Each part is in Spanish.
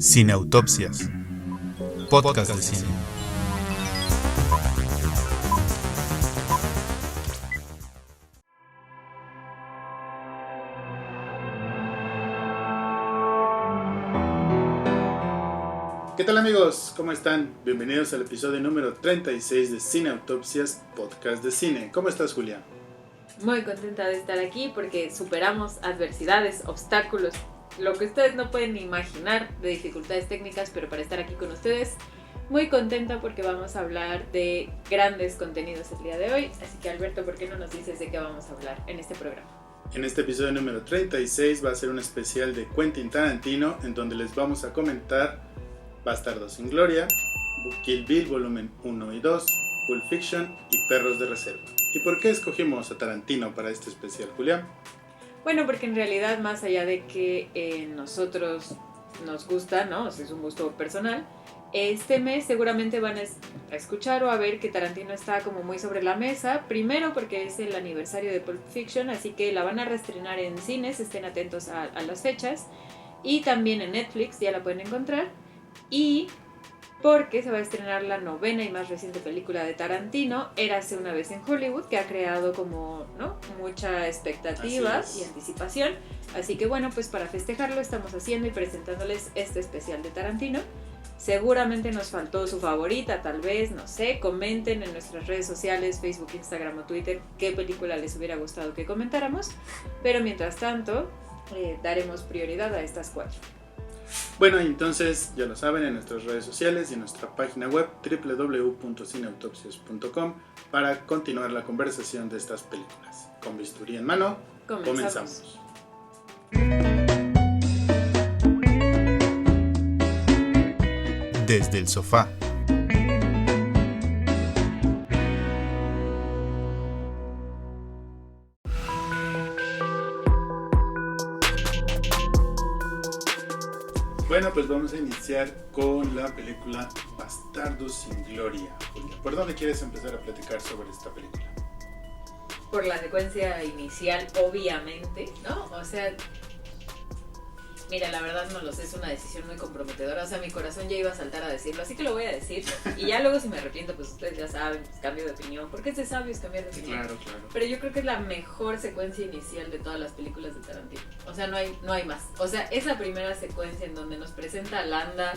Cineautopsias, podcast de cine. ¿Qué tal amigos? ¿Cómo están? Bienvenidos al episodio número 36 de Cineautopsias, podcast de cine. ¿Cómo estás, Julia? Muy contenta de estar aquí porque superamos adversidades, obstáculos, lo que ustedes no pueden imaginar de dificultades técnicas, pero para estar aquí con ustedes, muy contenta porque vamos a hablar de grandes contenidos el día de hoy. Así que Alberto, ¿por qué no nos dices de qué vamos a hablar en este programa? En este episodio número 36 va a ser un especial de Quentin Tarantino, en donde les vamos a comentar Bastardos sin Gloria, Kill Bill volumen 1 y 2, Pulp Fiction y Perros de Reserva. ¿Y por qué escogimos a Tarantino para este especial, Julián? Bueno, porque en realidad, más allá de que nosotros nos gusta, ¿no? O sea, es un gusto personal, este mes seguramente van a escuchar o a ver que Tarantino está como muy sobre la mesa. Primero porque es el aniversario de Pulp Fiction, así que la van a reestrenar en cines, estén atentos a las fechas. Y también en Netflix, ya la pueden encontrar. Y porque se va a estrenar la novena y más reciente película de Tarantino, Érase una vez en Hollywood, que ha creado como, ¿no?, mucha expectativa y anticipación. Así que bueno, pues para festejarlo estamos haciendo y presentándoles este especial de Tarantino. Seguramente nos faltó su favorita, tal vez, no sé, comenten en nuestras redes sociales, Facebook, Instagram o Twitter, qué película les hubiera gustado que comentáramos. Pero mientras tanto, daremos prioridad a estas 4. Bueno, entonces ya lo saben, en nuestras redes sociales y en nuestra página web www.cineautopsias.com para continuar la conversación de estas películas. Con bisturí en mano, comenzamos. Desde el sofá. Bueno, pues vamos a iniciar con la película Bastardos sin Gloria. Julia, ¿por dónde quieres empezar a platicar sobre esta película? Por la secuencia inicial, obviamente, ¿no? O sea, mira, la verdad no lo sé, es una decisión muy comprometedora. O sea, mi corazón ya iba a saltar a decirlo, así que lo voy a decir. Y ya luego si me arrepiento, pues ustedes ya saben, pues cambio de opinión. Porque es de sabios cambiar de opinión. Claro. Pero yo creo que es la mejor secuencia inicial de todas las películas de Tarantino. O sea, no hay más. O sea, esa primera secuencia en donde nos presenta a Landa,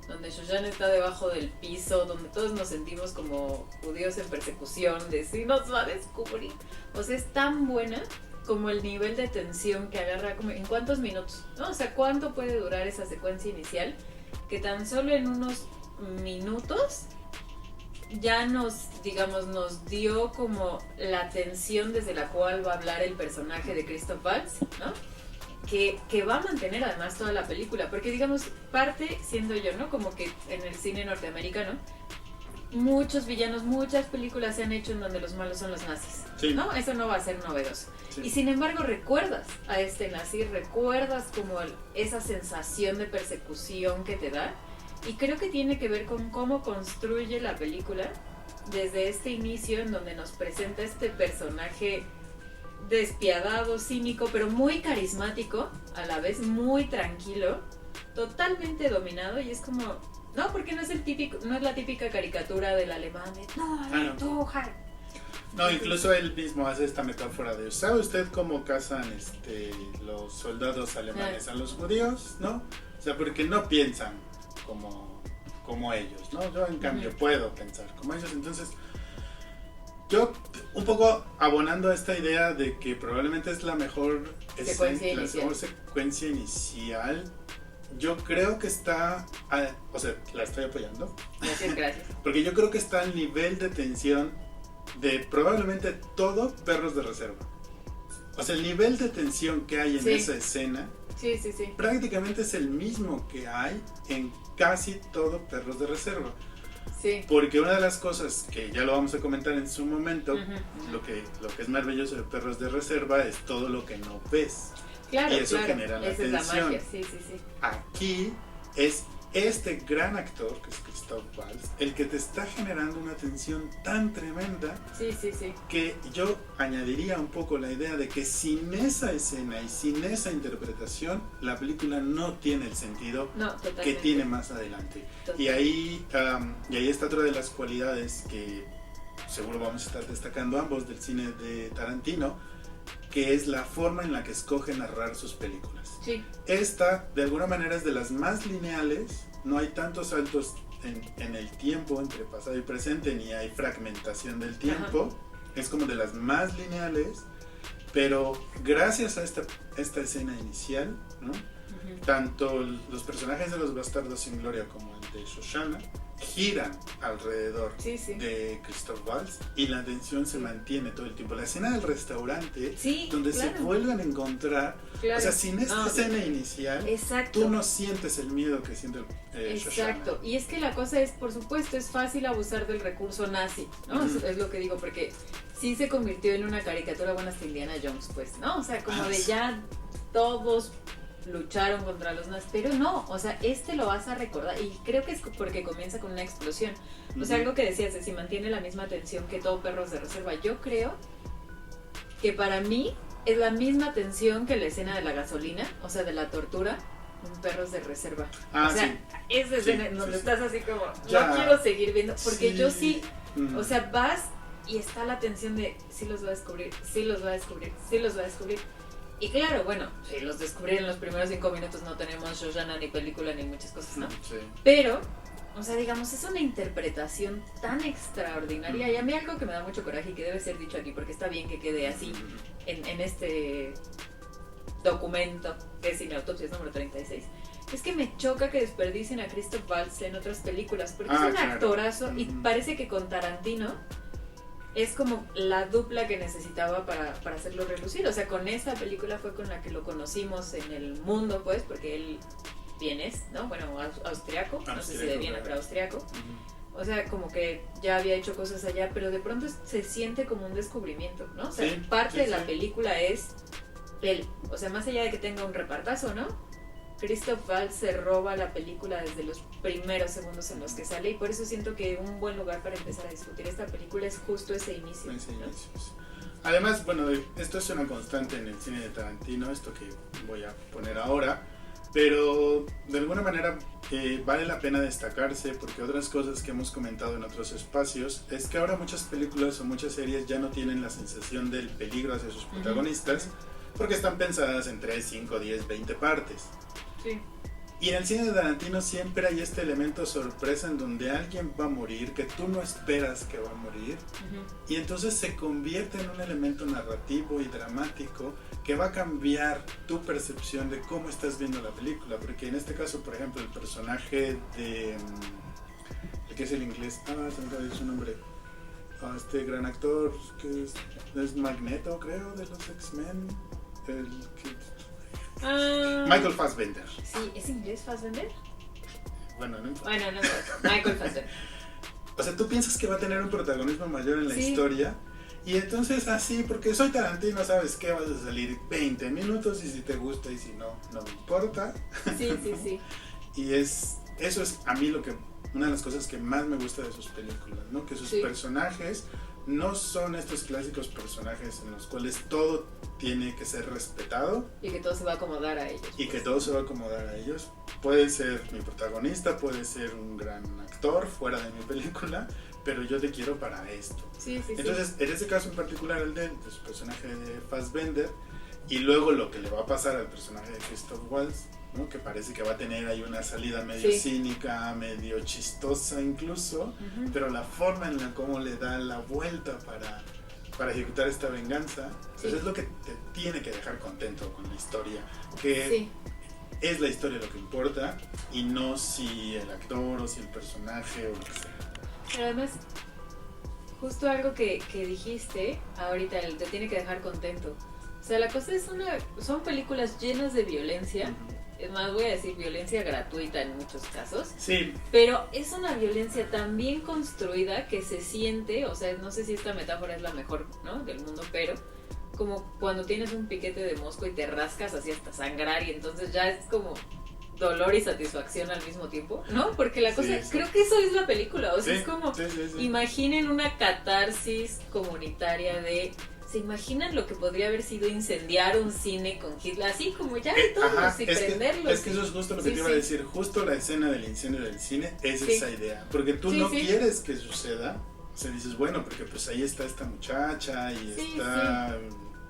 donde Shoshan está debajo del piso, donde todos nos sentimos como judíos en persecución, de si nos va a descubrir. O sea, es tan buena como el nivel de tensión que agarra, como en cuántos minutos, ¿no? O sea, cuánto puede durar esa secuencia inicial, que tan solo en unos minutos ya nos dio como la tensión desde la cual va a hablar el personaje de Christoph Waltz, ¿no? Que va a mantener además toda la película, porque digamos, parte, siendo yo, ¿no?, como que en el cine norteamericano, muchos villanos, muchas películas se han hecho en donde los malos son los nazis, sí, ¿no? Eso no va a ser novedoso. Sí. Y sin embargo recuerdas a este nazi, recuerdas como esa sensación de persecución que te da, y creo que tiene que ver con cómo construye la película desde este inicio en donde nos presenta este personaje despiadado, cínico, pero muy carismático, a la vez muy tranquilo, totalmente dominado, y es como, no, porque no es la típica caricatura del alemán de no, incluso él mismo hace esta metáfora de, ¿sabe usted cómo cazan los soldados alemanes a los judíos? ¿No? O sea, porque no piensan como ellos, ¿no? Yo en cambio puedo pensar como ellos. Entonces, yo un poco abonando a esta idea de que probablemente es la mejor secuencia inicial. Yo creo que está, o sea, la estoy apoyando. Gracias. Porque yo creo que está al nivel de tensión de probablemente todo Perros de Reserva. O sea, el nivel de tensión que hay en esa escena prácticamente es el mismo que hay en casi todo Perros de Reserva. Sí. Porque una de las cosas que ya lo vamos a comentar en su momento, lo que es maravilloso de Perros de Reserva es todo lo que no ves. Claro, y eso genera la esa tensión. Es la magia. Sí. Aquí es este gran actor, que es Christoph Waltz, el que te está generando una tensión tan tremenda, Sí, sí, sí. que yo añadiría un poco la idea de que sin esa escena y sin esa interpretación, la película no tiene el sentido No, totalmente. que tiene más adelante. Y ahí está otra de las cualidades que seguro vamos a estar destacando ambos del cine de Tarantino, que es la forma en la que escoge narrar sus películas. Sí. Esta, de alguna manera, es de las más lineales, no hay tantos saltos en el tiempo entre pasado y presente, ni hay fragmentación del tiempo. Ajá. Es como de las más lineales, pero gracias a esta escena inicial, ¿no? Uh-huh. Tanto los personajes de Los Bastardos sin Gloria como el de Shoshana giran alrededor de Christoph Waltz y la tensión se mantiene todo el tiempo. La escena del restaurante, donde se vuelven a encontrar, o sea, sin esta escena inicial, tú no sientes el miedo que siente Shoshana. Exacto, y es que la cosa es, por supuesto, es fácil abusar del recurso nazi, ¿no? Uh-huh. Es lo que digo, porque sí se convirtió en una caricatura, bueno, hasta Indiana Jones, pues, ¿no? O sea, como de ya todos lucharon contra los nazis, pero no, o sea, lo vas a recordar, y creo que es porque comienza con una explosión. O sea, algo que decías, si mantiene la misma tensión que todo Perros de Reserva. Yo creo que para mí es la misma tensión que la escena de la gasolina, o sea, de la tortura en Perros de Reserva. O sea, esa escena donde estás así como, no quiero seguir viendo, porque yo sí, o sea, vas y está la tensión de, sí los va a descubrir, sí los va a descubrir, sí los va a descubrir. Y claro, bueno, si los descubrí en los primeros 5 minutos no tenemos Shoshana ni película ni muchas cosas, ¿no? Sí. Pero, o sea, digamos, es una interpretación tan extraordinaria. Y a mí algo que me da mucho coraje y que debe ser dicho aquí, porque está bien que quede así en este documento que es Cineautopsias número 36, es que me choca que desperdicien a Christoph Waltz en otras películas, porque es un actorazo y parece que con Tarantino es como la dupla que necesitaba para hacerlo relucir. O sea, con esta película fue con la que lo conocimos en el mundo, pues, porque él vienes, ¿no? Bueno, austriaco, no sé si de Viena, pero austriaco. Uh-huh. O sea, como que ya había hecho cosas allá, pero de pronto se siente como un descubrimiento, ¿no? O sea, parte de la película es él. O sea, más allá de que tenga un repartazo, ¿no? Christoph Waltz se roba la película desde los primeros segundos en los que sale, y por eso siento que un buen lugar para empezar a discutir esta película es justo ese inicio. ¿No? Además, bueno, esto es una constante en el cine de Tarantino, esto que voy a poner ahora, pero de alguna manera vale la pena destacarse, porque otras cosas que hemos comentado en otros espacios es que ahora muchas películas o muchas series ya no tienen la sensación del peligro hacia sus protagonistas, porque están pensadas en 3, 5, 10, 20 partes. Sí. Y en el cine de Tarantino siempre hay este elemento sorpresa en donde alguien va a morir, que tú no esperas que va a morir, y entonces se convierte en un elemento narrativo y dramático que va a cambiar tu percepción de cómo estás viendo la película, porque en este caso, por ejemplo, el personaje de... el que es el inglés, se me olvidó su nombre, este gran actor que es Magneto, creo, de los X-Men, el que... Michael Fassbender. Sí, ¿es inglés Fassbender? Bueno, no importa. Bueno, no sé. Michael Fassbender. O sea, tú piensas que va a tener un protagonismo mayor en la historia, y entonces así, porque soy Tarantino, sabes que vas a salir 20 minutos y si te gusta y si no, no me importa. Sí. Y eso es a mí una de las cosas que más me gusta de sus películas, ¿no? Que sus personajes no son estos clásicos personajes en los cuales todo tiene que ser respetado. Y que todo se va a acomodar a ellos. Y que todo se va a acomodar a ellos. Puede ser mi protagonista, puede ser un gran actor fuera de mi película, pero yo te quiero para esto. Sí. Entonces, en ese caso en particular, el de su personaje de Fassbender, y luego lo que le va a pasar al personaje de Christoph Waltz, ¿no? Que parece que va a tener ahí una salida medio cínica, medio chistosa incluso, pero la forma en la cómo le da la vuelta para ejecutar esta venganza, pues es lo que te tiene que dejar contento con la historia, que es la historia lo que importa y no si el actor o si el personaje o lo que sea. Pero además, justo algo que dijiste ahorita, el te tiene que dejar contento. O sea, la cosa es son películas llenas de violencia. Es más, voy a decir violencia gratuita en muchos casos. Sí. Pero es una violencia tan bien construida que se siente, o sea, no sé si esta metáfora es la mejor, ¿no? Del mundo, pero como cuando tienes un piquete de mosco y te rascas así hasta sangrar, y entonces ya es como dolor y satisfacción al mismo tiempo, ¿no? Porque la cosa, Sí. creo que eso es la película, o sea, Sí, es como, sí. imaginen una catarsis comunitaria de, ¿se imaginan lo que podría haber sido incendiar un cine con Hitler? Así como ya de todos y prenderlos. Es que eso es justo lo que te iba a decir, justo la escena del incendio del cine es Sí. esa idea, porque tú Sí, no sí. quieres que suceda, o sea, dices, bueno, porque pues ahí está esta muchacha y Sí, está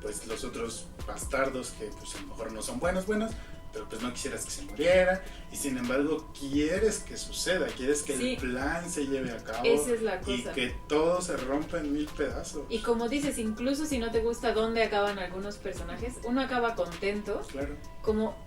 pues los otros bastardos que pues a lo mejor no son buenos, pero pues no quisieras que se muriera y sin embargo quieres que suceda, quieres que Sí. el plan se lleve a cabo Esa es la y cosa. que todo se rompa en 1000 pedazos. Y como dices, incluso si no te gusta dónde acaban algunos personajes, uno acaba contento, Claro.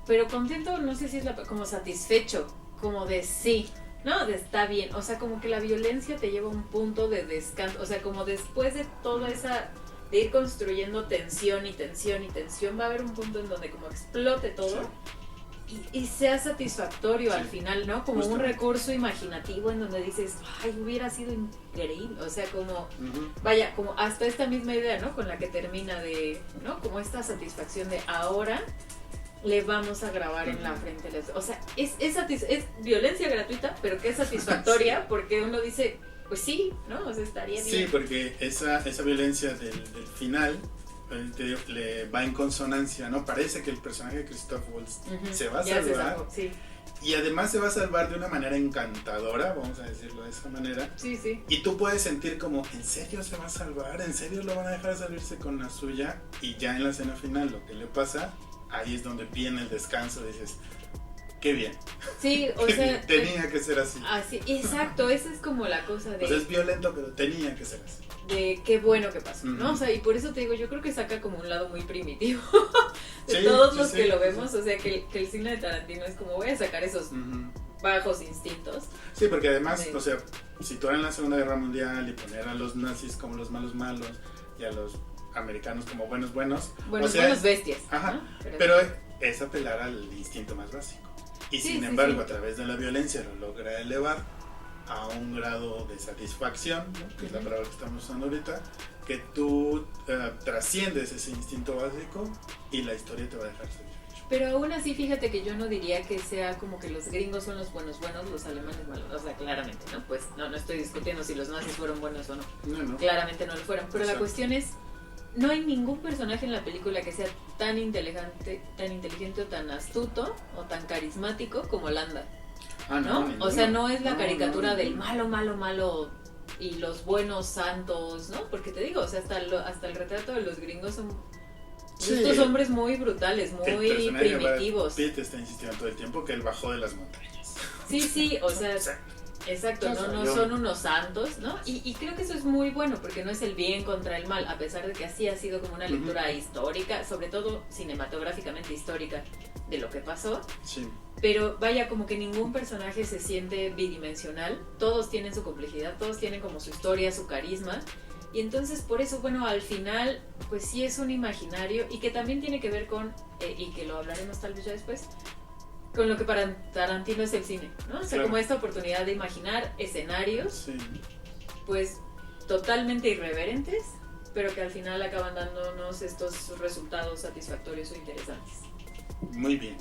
pero contento, no sé si es como satisfecho, como de sí, ¿no? De está bien, o sea, como que la violencia te lleva a un punto de descanso, o sea, como después de toda esa, de ir construyendo tensión y tensión y tensión, va a haber un punto en donde como explote todo. Y sea satisfactorio Sí. al final, ¿no? Como un Justamente. recurso imaginativo en donde dices, ay, hubiera sido increíble, o sea, como... Ujú. Vaya, como hasta esta misma idea, ¿no? Con la que termina de, ¿no? Como esta satisfacción de ahora le vamos a grabar en la frente. O sea, es violencia gratuita, pero que es satisfactoria porque uno dice, pues sí, ¿no? O sea, estaría bien. Sí, porque esa violencia del final le va en consonancia, ¿no? Parece que el personaje de Christoph Waltz Ujú, se va a ya se salvar salvó, sí. y además se va a salvar de una manera encantadora, vamos a decirlo de esa manera. Sí, sí. Y tú puedes sentir como, ¿en serio se va a salvar? ¿En serio lo van a dejar salirse con la suya? Y ya en la escena final lo que le pasa, ahí es donde viene el descanso, dices, qué bien. Sí, o sea... tenía que ser así. Así, exacto, esa es como la cosa de... O sea, es violento, pero tenía que ser así. De qué bueno que pasó, ¿no? Ujú. O sea, y por eso te digo, yo creo que saca como un lado muy primitivo de Sí, todos sí, los sí, que lo sí, vemos, sí. o sea, que el cine de Tarantino es como voy a sacar esos Ujú. bajos instintos. Sí, porque además, Sí. o sea, situar en la Segunda Guerra Mundial y poner a los nazis como los malos y a los americanos como buenos, Buenos, o sea, buenos bestias. ajá, ¿no? pero es apelar al instinto más básico. Y Sí, sin sí, embargo, sí. a través de la violencia lo logra elevar a un grado de satisfacción, ¿no? Que es la Ujú. palabra que estamos usando ahorita, que tú trasciendes ese instinto básico y la historia te va a dejar satisfecho. Pero aún así, fíjate que yo no diría que sea como que los gringos son los buenos, los alemanes malos. O sea, claramente, ¿no? Pues no estoy discutiendo si los nazis fueron buenos o no. No. Claramente no lo fueron. Pero la Exacto. cuestión es, no hay ningún personaje en la película que sea tan inteligente o tan astuto o tan carismático como Landa, Ah, ¿no? ninguno. O sea, no es la No, caricatura no, del ninguno. malo y los buenos santos, ¿no? Porque te digo, o sea, hasta el retrato de los gringos son Sí. estos hombres muy brutales, El muy personaje de Brad primitivos. Pitt está insistiendo todo el tiempo que él bajó de las montañas. Sí, o sea, Exacto. exacto, no Yo- son unos santos, ¿no? Y creo que eso es muy bueno, porque no es el bien contra el mal, a pesar de que así ha sido como una lectura histórica, sobre todo cinematográficamente histórica, de lo que pasó. Sí. Pero vaya, como que ningún personaje se siente bidimensional, todos tienen su complejidad, todos tienen como su historia, su carisma. Y entonces por eso, bueno, al final, pues sí es un imaginario y que también tiene que ver con, y que lo hablaremos tal vez ya después, con lo que para Tarantino es el cine, ¿no? O sea, Claro. como esta oportunidad de imaginar escenarios, Sí. pues totalmente irreverentes, pero que al final acaban dándonos estos resultados satisfactorios o interesantes. Muy bien.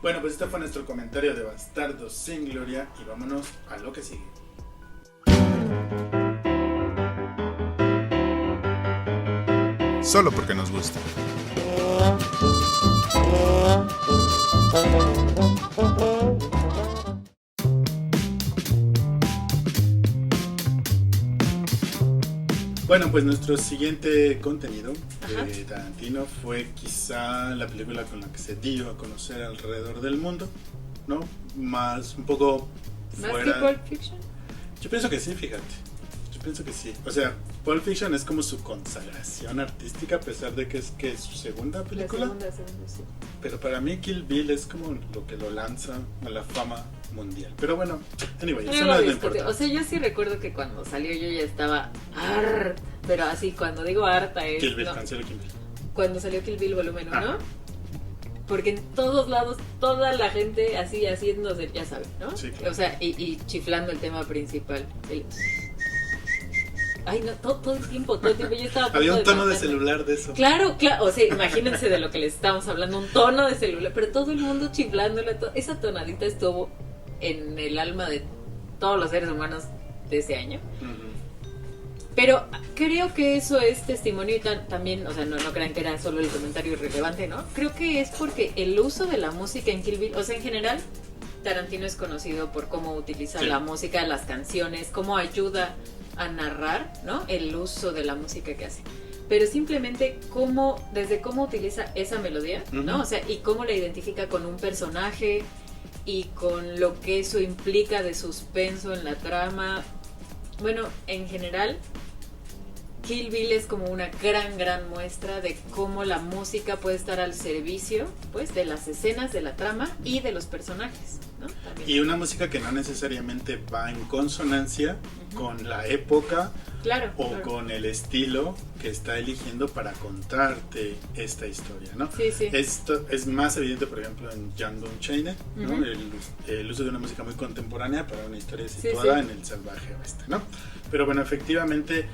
Bueno, pues este fue nuestro comentario de Bastardos sin Gloria y vámonos a lo que sigue. Solo porque nos gusta. Bueno, pues nuestro siguiente contenido de Tarantino fue quizá la película con la que se dio a conocer alrededor del mundo, ¿no? Más un poco ¿Más fuera. que Pulp Fiction? Yo pienso que sí, fíjate. Yo pienso que sí. O sea, Pulp Fiction es como su consagración artística, a pesar de que es su segunda película. La segunda, sí. Pero para mí Kill Bill es como lo que lo lanza a la fama mundial. Pero bueno, anyway, eso no es lo importante. O sea, yo sí recuerdo que cuando salió yo ya estaba harta, pero así cuando digo harta es Kill Bill, no, cancelo Kill Bill. cuando salió Kill Bill volumen 1, Ah. porque en todos lados toda la gente así haciéndose, ya saben, ¿no? Sí, claro. O sea, y chiflando el tema principal. Ay, no, todo el tiempo yo estaba a punto Había un tono de matarme. celular de eso. Claro, o sea, imagínense de lo que les estamos hablando, un tono de celular, pero todo el mundo chiflándole, esa tonadita estuvo en el alma de todos los seres humanos de ese año. Uh-huh. Pero creo que eso es testimonio y también, o sea, no crean que era solo el comentario irrelevante, ¿no? Creo que es porque el uso de la música en Kill Bill, o sea, en general, Tarantino es conocido por cómo utiliza la música, las canciones, cómo ayuda a narrar, ¿no? El uso de la música que hace. Pero simplemente desde cómo utiliza esa melodía, ¿no? Uh-huh. O sea, y cómo la identifica con un personaje y con lo que eso implica de suspenso en la trama. Bueno, en general, Kill Bill es como una gran muestra de cómo la música puede estar al servicio, pues, de las escenas, de la trama y de los personajes, ¿no? También. Y una música que no necesariamente va en consonancia con la época o con el estilo que está eligiendo para contarte esta historia, ¿no? Sí. Esto es más evidente, por ejemplo, en Django Unchained, ¿no? El uso de una música muy contemporánea para una historia situada en el salvaje oeste, ¿no? Pero bueno, efectivamente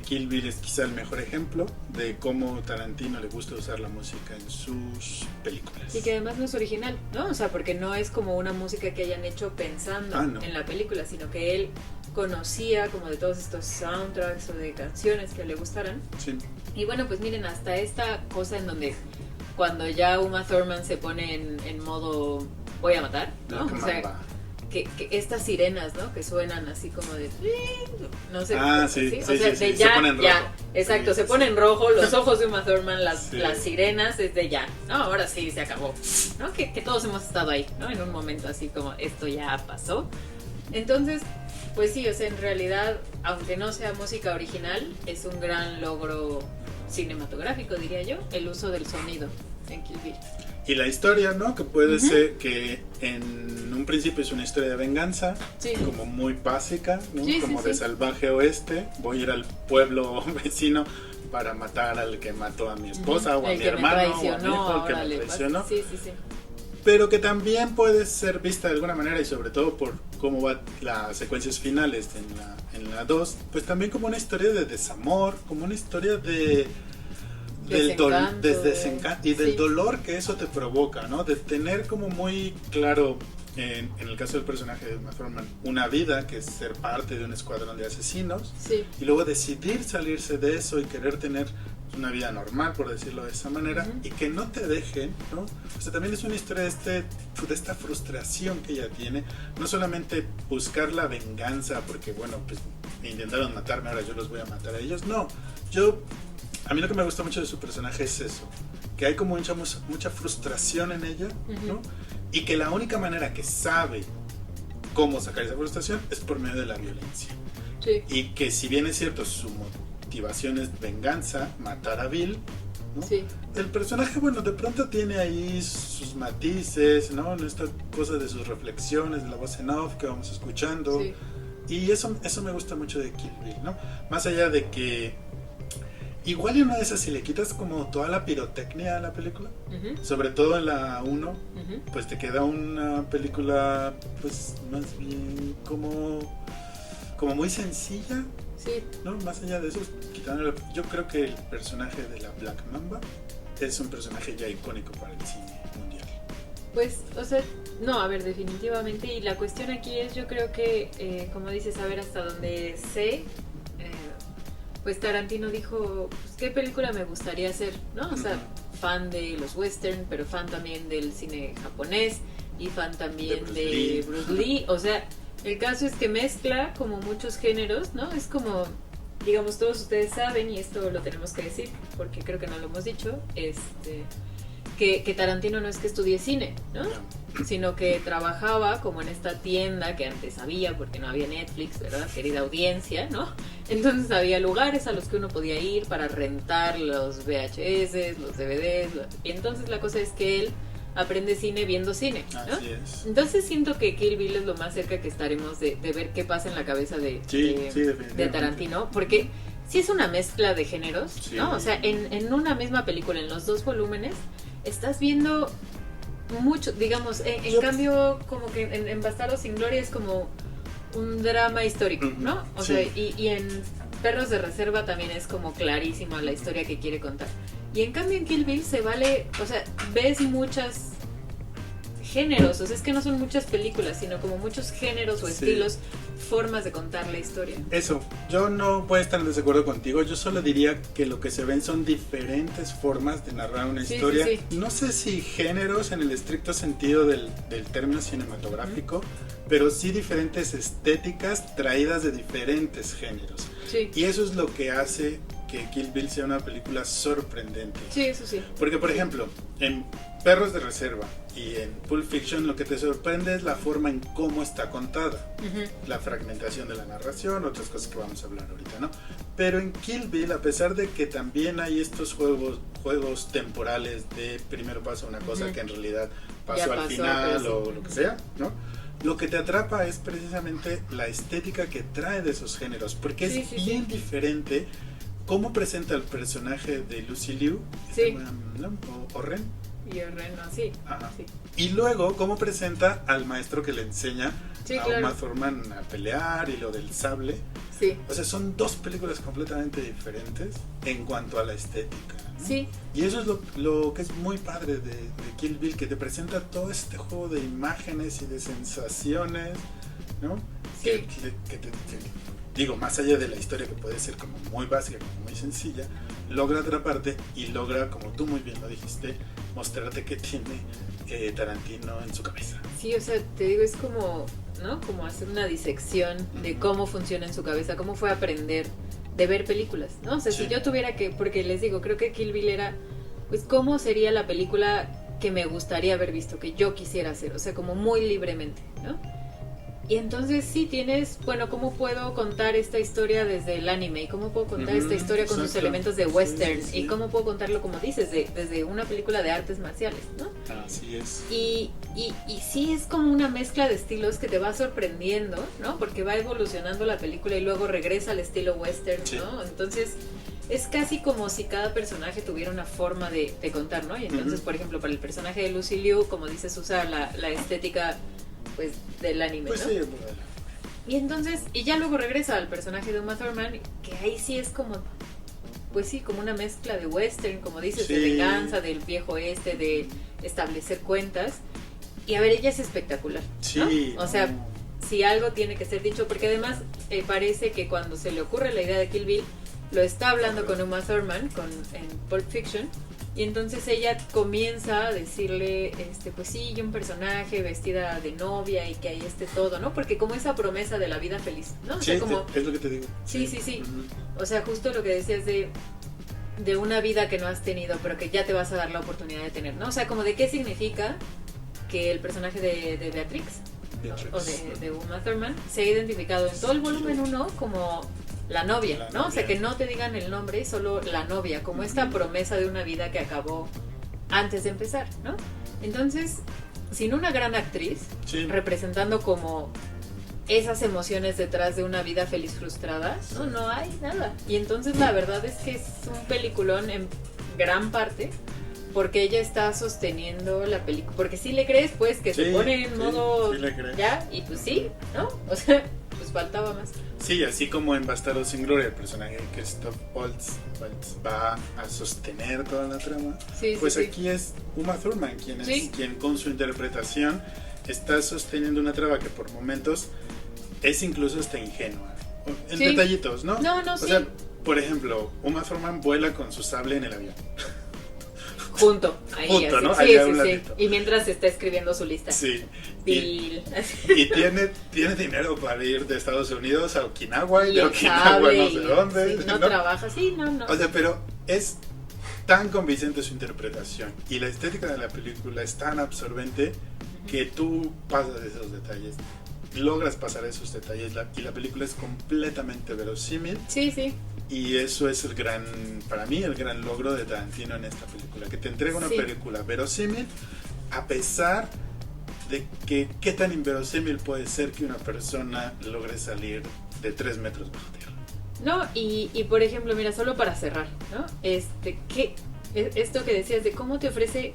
Kill Bill es quizá el mejor ejemplo de cómo Tarantino le gusta usar la música en sus películas. Y que además no es original, ¿no? O sea, porque no es como una música que hayan hecho pensando en la película, sino que él conocía como de todos estos soundtracks o de canciones que le gustaran. Sí. Y bueno, pues miren, hasta esta cosa en donde cuando ya Uma Thurman se pone en modo voy a matar, ¿no? O sea, que estas sirenas, ¿no? Que suenan así como de no sé. Sí. O sea, de ya, se pone en rojo. Exacto, se pone en rojo los ojos de Uma Thurman, las sirenas es de ya, ¿no? Ahora sí se acabó, ¿no? Que todos hemos estado ahí, ¿no? En un momento así como esto ya pasó. Entonces, pues sí, o sea, en realidad, aunque no sea música original, es un gran logro cinematográfico, diría yo, el uso del sonido en Kill Bill. Y la historia, ¿no? Que puede ser que en un principio es una historia de venganza, como muy básica, ¿no? Como de salvaje oeste. Voy a ir al pueblo vecino para matar al que mató a mi esposa o a mi hermano o a mi hijo, el que me traicionó. Sí. Pero que también puede ser vista de alguna manera, y sobre todo por cómo va las secuencias finales en la 2, pues también como una historia de desamor, como una historia del desencanto y del dolor que eso te provoca, ¿no? De tener como muy claro, en el caso del personaje de Uma Thurman, una vida que es ser parte de un escuadrón de asesinos, y luego decidir salirse de eso y querer tener una vida normal, por decirlo de esa manera, y que no te dejen, ¿no? O sea, también es una historia de esta frustración que ella tiene, no solamente buscar la venganza, porque bueno, pues intentaron matarme, ahora yo los voy a matar a ellos, no, a mí lo que me gusta mucho de su personaje es eso, que hay como mucha frustración en ella, ¿no? Y que la única manera que sabe cómo sacar esa frustración es por medio de la violencia. Sí. Y que si bien es cierto, su motivación es venganza, matar a Bill, ¿no? Sí. El personaje, bueno, de pronto tiene ahí sus matices, ¿no? En esta cosa de sus reflexiones, de la voz en off que vamos escuchando. Sí. Y eso me gusta mucho de Kill Bill, ¿no? Más allá de que igual en una de esas, si le quitas como toda la pirotecnia a la película, sobre todo en la 1, pues te queda una película pues más bien como muy sencilla, ¿no? Más allá de eso, yo creo que el personaje de la Black Mamba es un personaje ya icónico para el cine mundial. Pues, o sea, no, a ver, definitivamente, y la cuestión aquí es, yo creo que, como dices, a ver, hasta donde sé, pues Tarantino dijo, pues, ¿qué película me gustaría hacer? ¿No? O sea, fan de los western, pero fan también del cine japonés y fan también de Bruce Lee. O sea, el caso es que mezcla como muchos géneros, ¿no? Es como, digamos, todos ustedes saben, y esto lo tenemos que decir, porque creo que no lo hemos dicho, que Tarantino no es que estudie cine, ¿no? Sino que trabajaba como en esta tienda que antes había, porque no había Netflix, ¿verdad? Querida audiencia, ¿no? Entonces había lugares a los que uno podía ir para rentar los VHS, los DVDs, y entonces la cosa es que él aprende cine viendo cine, ¿no? Así es. Entonces siento que Kill Bill es lo más cerca que estaremos de ver qué pasa en la cabeza de Tarantino, porque sí es una mezcla de géneros, ¿no? O sea, en una misma película, en los 2 volúmenes, estás viendo mucho, digamos, en cambio, como que en Bastardos sin Gloria es como un drama histórico, ¿no? O sea, y en Perros de Reserva también es como clarísima la historia que quiere contar. Y en cambio en Kill Bill se vale, o sea, ves muchas géneros, o sea, es que no son muchas películas, sino como muchos géneros o estilos, formas de contar la historia. Eso, yo no voy a estar en desacuerdo contigo, yo solo diría que lo que se ven son diferentes formas de narrar una historia. Sí. No sé si géneros en el estricto sentido del término cinematográfico, pero sí diferentes estéticas traídas de diferentes géneros. Sí. Y eso es lo que hace que Kill Bill sea una película sorprendente. Sí, eso sí. Porque, por ejemplo, en Perros de Reserva y en Pulp Fiction lo que te sorprende es la forma en cómo está contada. La fragmentación de la narración, otras cosas que vamos a hablar ahorita, ¿no? Pero en Kill Bill, a pesar de que también hay estos juegos temporales de primero pasa una cosa que en realidad pasó al final o lo que sea, ¿no? Lo que te atrapa es precisamente la estética que trae de esos géneros, porque es bien diferente cómo presenta el personaje de Lucy Liu, ¿no? O Ren. Y Ren, sí. Ajá. Sí. Y luego cómo presenta al maestro que le enseña a Uma Thurman a pelear y lo del sable. Sí. O sea, son dos películas completamente diferentes en cuanto a la estética, ¿no? Sí. Y eso es lo que es muy padre de Kill Bill, que te presenta todo este juego de imágenes y de sensaciones, ¿no? Sí. Que digo, más allá de la historia que puede ser como muy básica, como muy sencilla, logra atraparte y logra, como tú muy bien lo dijiste, mostrarte que tiene Tarantino en su cabeza. Sí, o sea, te digo, es como, ¿no? Como hacer una disección de cómo funciona en su cabeza, cómo fue aprender de ver películas, ¿no? O sea, si yo tuviera que, porque les digo, creo que Kill Bill era, pues, ¿cómo sería la película que me gustaría haber visto, que yo quisiera hacer? O sea, como muy libremente, ¿no? Y entonces sí tienes, bueno, ¿cómo puedo contar esta historia desde el anime? ¿Y cómo puedo contar esta historia con sus elementos de western? Sí. ¿Y cómo puedo contarlo, como dices, desde una película de artes marciales, ¿no? Así es. Y sí es como una mezcla de estilos que te va sorprendiendo, ¿no? Porque va evolucionando la película y luego regresa al estilo western, ¿no? Entonces es casi como si cada personaje tuviera una forma de contar, ¿no? Y entonces, por ejemplo, para el personaje de Lucy Liu, como dices, usa la estética, pues, del anime, pues, ¿no? Sí, y entonces, y ya luego regresa al personaje de Uma Thurman, que ahí sí es como, pues sí, como una mezcla de western, como dices, de venganza, del viejo oeste, de establecer cuentas. Y a ver, ella es espectacular, ¿no? O sea, si algo tiene que ser dicho, porque además parece que cuando se le ocurre la idea de Kill Bill, lo está hablando con Uma Thurman en Pulp Fiction. Y entonces ella comienza a decirle, pues sí, yo un personaje vestida de novia y que ahí esté todo, ¿no? Porque como esa promesa de la vida feliz, ¿no? O sea, como, es lo que te digo. Sí. O sea, justo lo que decías de una vida que no has tenido, pero que ya te vas a dar la oportunidad de tener, ¿no? O sea, como de qué significa que el personaje de Beatrix o de Uma Thurman se ha identificado en todo el volumen 1 como la novia, ¿no? O sea, que no te digan el nombre, solo la novia, como esta promesa de una vida que acabó antes de empezar, ¿no? Entonces, sin una gran actriz representando como esas emociones detrás de una vida feliz frustrada, no hay nada. Y entonces la verdad es que es un peliculón en gran parte porque ella está sosteniendo la película, porque si le crees, pues, que se pone en modo ya, y pues sí, ¿no? O sea, pues faltaba más. Sí, así como en Bastardos sin Gloria el personaje de Christoph Waltz va a sostener toda la trama, pues aquí es Uma Thurman quien con su interpretación está sosteniendo una trama que por momentos es incluso hasta ingenua, en detallitos, ¿no? O sea, por ejemplo, Uma Thurman vuela con su sable en el avión. Junto, ahí así. ¿no? Sí. Y mientras está escribiendo su lista. Sí. Bill. Y tiene dinero para ir de Estados Unidos a Okinawa y de Okinawa no sé dónde. Sí, no trabaja, no. O sea, pero es tan convincente su interpretación y la estética de la película es tan absorbente que tú pasas esos detalles, logras pasar esos detalles y la película es completamente verosímil. Sí. Y eso es para mí el gran logro de Tarantino en esta película, que te entrega una película verosímil a pesar de que qué tan inverosímil puede ser que una persona logre salir de 3 metros bajo tierra. No, y por ejemplo, mira, solo para cerrar, ¿no? Esto que decías de cómo te ofrece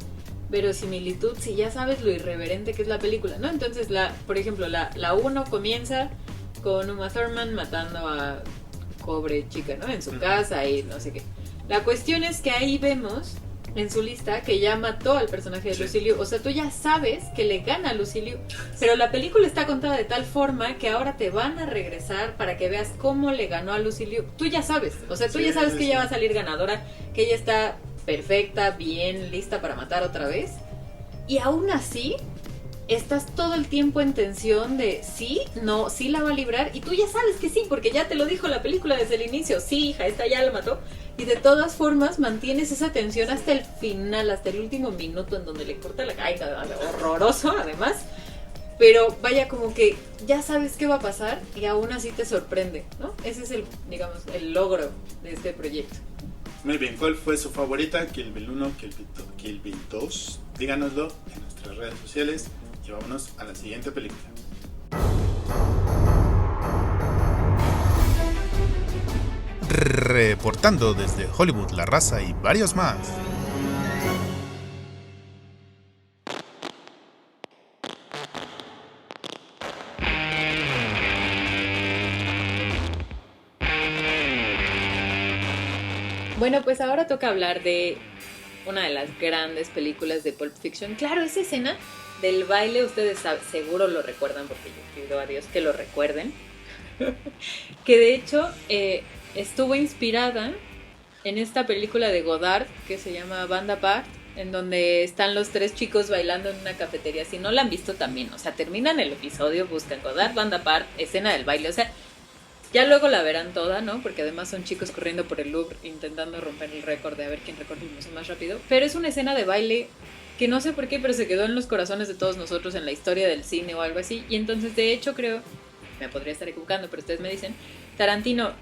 verosimilitud si ya sabes lo irreverente que es la película, ¿no? Entonces, por ejemplo, la 1 comienza con Uma Thurman matando a pobre chica, ¿no? En su casa y no sé qué. La cuestión es que ahí vemos en su lista que ya mató al personaje de Lucy Liu. O sea, tú ya sabes que le gana a Lucy Liu, pero la película está contada de tal forma que ahora te van a regresar para que veas cómo le ganó a Lucy Liu. Tú ya sabes, o sea, tú ya sabes que ella va a salir ganadora, que ella está perfecta, bien, lista para matar otra vez. Y aún así estás todo el tiempo en tensión de sí, no, sí la va a librar, y tú ya sabes que sí, porque ya te lo dijo la película desde el inicio. Sí, hija, esta ya la mató. Y de todas formas mantienes esa tensión hasta el final, hasta el último minuto en donde le corta la cara. Horroroso, además. Pero vaya, como que ya sabes qué va a pasar y aún así te sorprende, ¿no? Ese es digamos, el logro de este proyecto. Muy bien, ¿cuál fue su favorita? Kill Bill 1, Kill Bill 2. Díganoslo en nuestras redes sociales y vámonos a la siguiente película. Reportando desde Hollywood, La Raza y varios más. Bueno, pues ahora toca hablar de una de las grandes películas de Pulp Fiction. Claro, esa escena del baile, ustedes seguro lo recuerdan, porque yo pido a Dios que lo recuerden. Que de hecho estuvo inspirada en esta película de Godard que se llama Band Apart, en donde están los tres chicos bailando en una cafetería. Si no la han visto también, o sea, terminan el episodio, buscan Godard, Band Apart, escena del baile, o sea, ya luego la verán toda, ¿no? Porque además son chicos corriendo por el Louvre intentando romper el récord de a ver quién recorre el museo más rápido. Pero es una escena de baile que no sé por qué, pero se quedó en los corazones de todos nosotros en la historia del cine o algo así. Y entonces, de hecho, creo, me podría estar equivocando, pero ustedes me dicen, Tarantino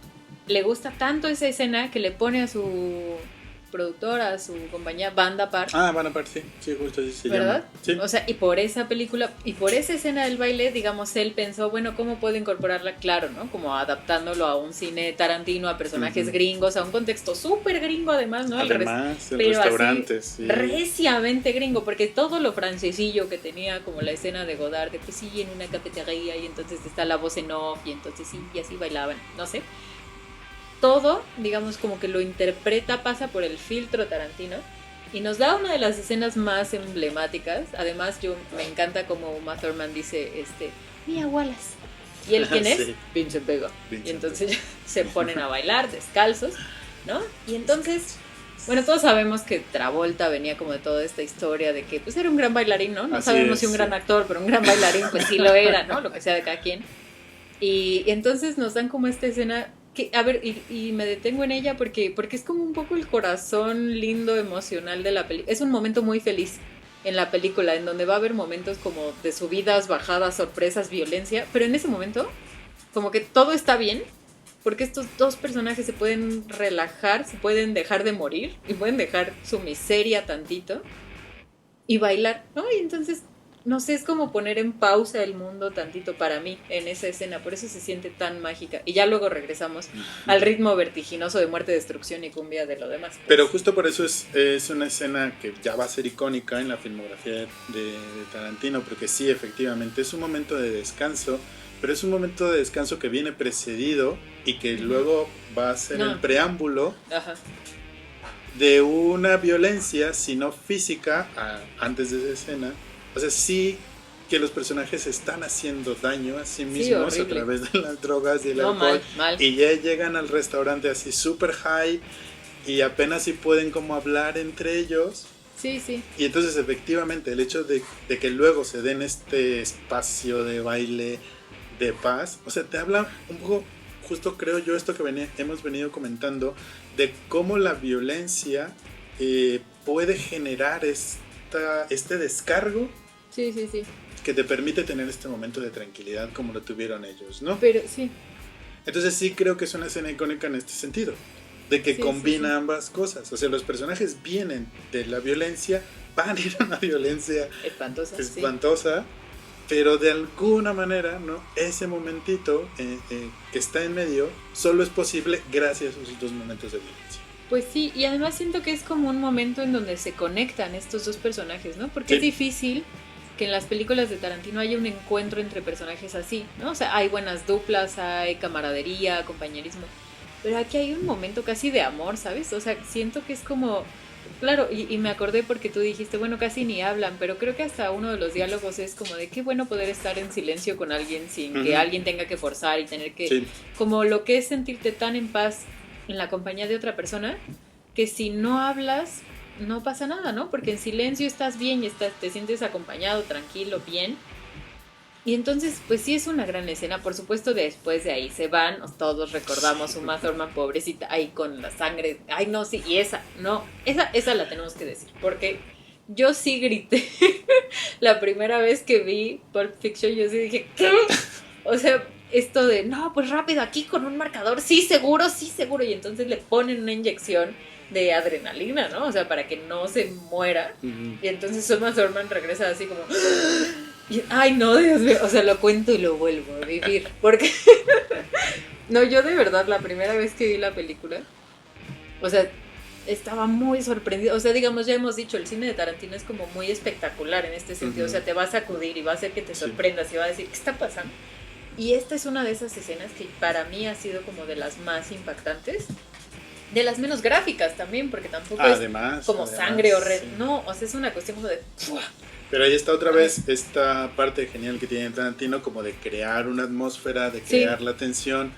le gusta tanto esa escena que le pone a su productora, a su compañía, Band Apart. Ah, Band Apart, sí, justo así se ¿verdad? llama. Sí. O sea, y por esa película, y por esa escena del baile, digamos, él pensó, bueno, ¿cómo puedo incorporarla? Claro, ¿no? Como adaptándolo a un cine Tarantino, a personajes gringos, a un contexto súper gringo además, ¿no? Además, el pero restaurante, así, sí. Reciamente gringo, porque todo lo francesillo que tenía, como la escena de Godard, de pues sí, en una cafetería, y entonces está la voz en off, y entonces sí, y así bailaban, no sé. Todo, digamos, como que lo interpreta, pasa por el filtro Tarantino y nos da una de las escenas más emblemáticas. Además, yo me encanta como Uma Thurman dice, Mia Wallace. ¿Y él quién es? Sí. Vincent Vega. Y entonces se ponen a bailar descalzos, ¿no? Y entonces, bueno, todos sabemos que Travolta venía como de toda esta historia de que pues era un gran bailarín, ¿no? No Así sabemos es, si un sí. gran actor, pero un gran bailarín pues sí lo era, ¿no? Lo que sea de cada quien. Y entonces nos dan como esta escena que, a ver, y me detengo en ella porque es como un poco el corazón lindo, emocional de la película. Es un momento muy feliz en la película, en donde va a haber momentos como de subidas, bajadas, sorpresas, violencia, pero en ese momento como que todo está bien, porque estos dos personajes se pueden relajar, se pueden dejar de morir y pueden dejar su miseria tantito y bailar, ¿no? Y entonces, no sé, es como poner en pausa el mundo tantito para mí en esa escena, por eso se siente tan mágica. Y ya luego regresamos al ritmo vertiginoso de muerte, destrucción y cumbia de lo demás. Pues. Pero justo por eso es una escena que ya va a ser icónica en la filmografía de Tarantino, porque sí, efectivamente, es un momento de descanso, pero es un momento de descanso que viene precedido y que luego va a ser el preámbulo de una violencia, si no física, antes de esa escena. O sea, sí que los personajes están haciendo daño a sí mismos a través de las drogas y el alcohol. Mal. Y ya llegan al restaurante así super high y apenas si pueden como hablar entre ellos. Sí. Y entonces efectivamente el hecho de que luego se den este espacio de baile de paz, o sea, te habla un poco, justo creo yo, esto que hemos venido comentando, de cómo la violencia puede generar este descargo. Sí. Que te permite tener este momento de tranquilidad como lo tuvieron ellos, ¿no? Pero sí. Entonces sí creo que es una escena icónica en este sentido, de que combina ambas cosas. O sea, los personajes vienen de la violencia, van a ir a una violencia espantosa, pero de alguna manera, ¿no? Ese momentito que está en medio solo es posible gracias a esos dos momentos de violencia. Pues sí, y además siento que es como un momento en donde se conectan estos dos personajes, ¿no? Porque es difícil que en las películas de Tarantino haya un encuentro entre personajes así, ¿no? O sea, hay buenas duplas, hay camaradería, compañerismo, Pero aquí hay un momento casi de amor, ¿sabes? O sea, siento que es como... Claro, y me acordé porque tú dijiste, bueno, casi ni hablan, pero creo que hasta uno de los diálogos es como de qué bueno poder estar en silencio con alguien sin que alguien tenga que forzar y tener que... Sí. Como lo que es sentirte tan en paz en la compañía de otra persona, que si no hablas, no pasa nada, ¿no? Porque en silencio estás bien y te sientes acompañado, tranquilo, bien. Y entonces, pues sí es una gran escena. Por supuesto, después de ahí se van. Todos recordamos Uma Thurman, pobrecita, ahí con la sangre. Ay, no, sí, y esa la tenemos que decir. Porque yo sí grité. La primera vez que vi Pulp Fiction, yo sí dije, ¿qué? O sea, esto de, no, pues rápido, aquí con un marcador, sí, seguro. Y entonces le ponen una inyección de adrenalina, ¿no? O sea, para que no se muera. Y entonces Uma Thurman regresa así como... Ay, no, Dios mío, o sea, lo cuento y lo vuelvo a vivir, porque no, yo de verdad la primera vez que vi la película, o sea, estaba muy sorprendida, o sea, digamos, ya hemos dicho, el cine de Tarantino es como muy espectacular en este sentido, o sea, te va a sacudir y va a hacer que te sorprendas y va a decir, ¿qué está pasando? Y esta es una de esas escenas que para mí ha sido como de las más impactantes, de las menos gráficas también, porque tampoco es como sangre o red, no, o sea, es una cuestión como de... Pero ahí está otra vez esta parte genial que tiene Tarantino, como de crear una atmósfera, de crear la tensión,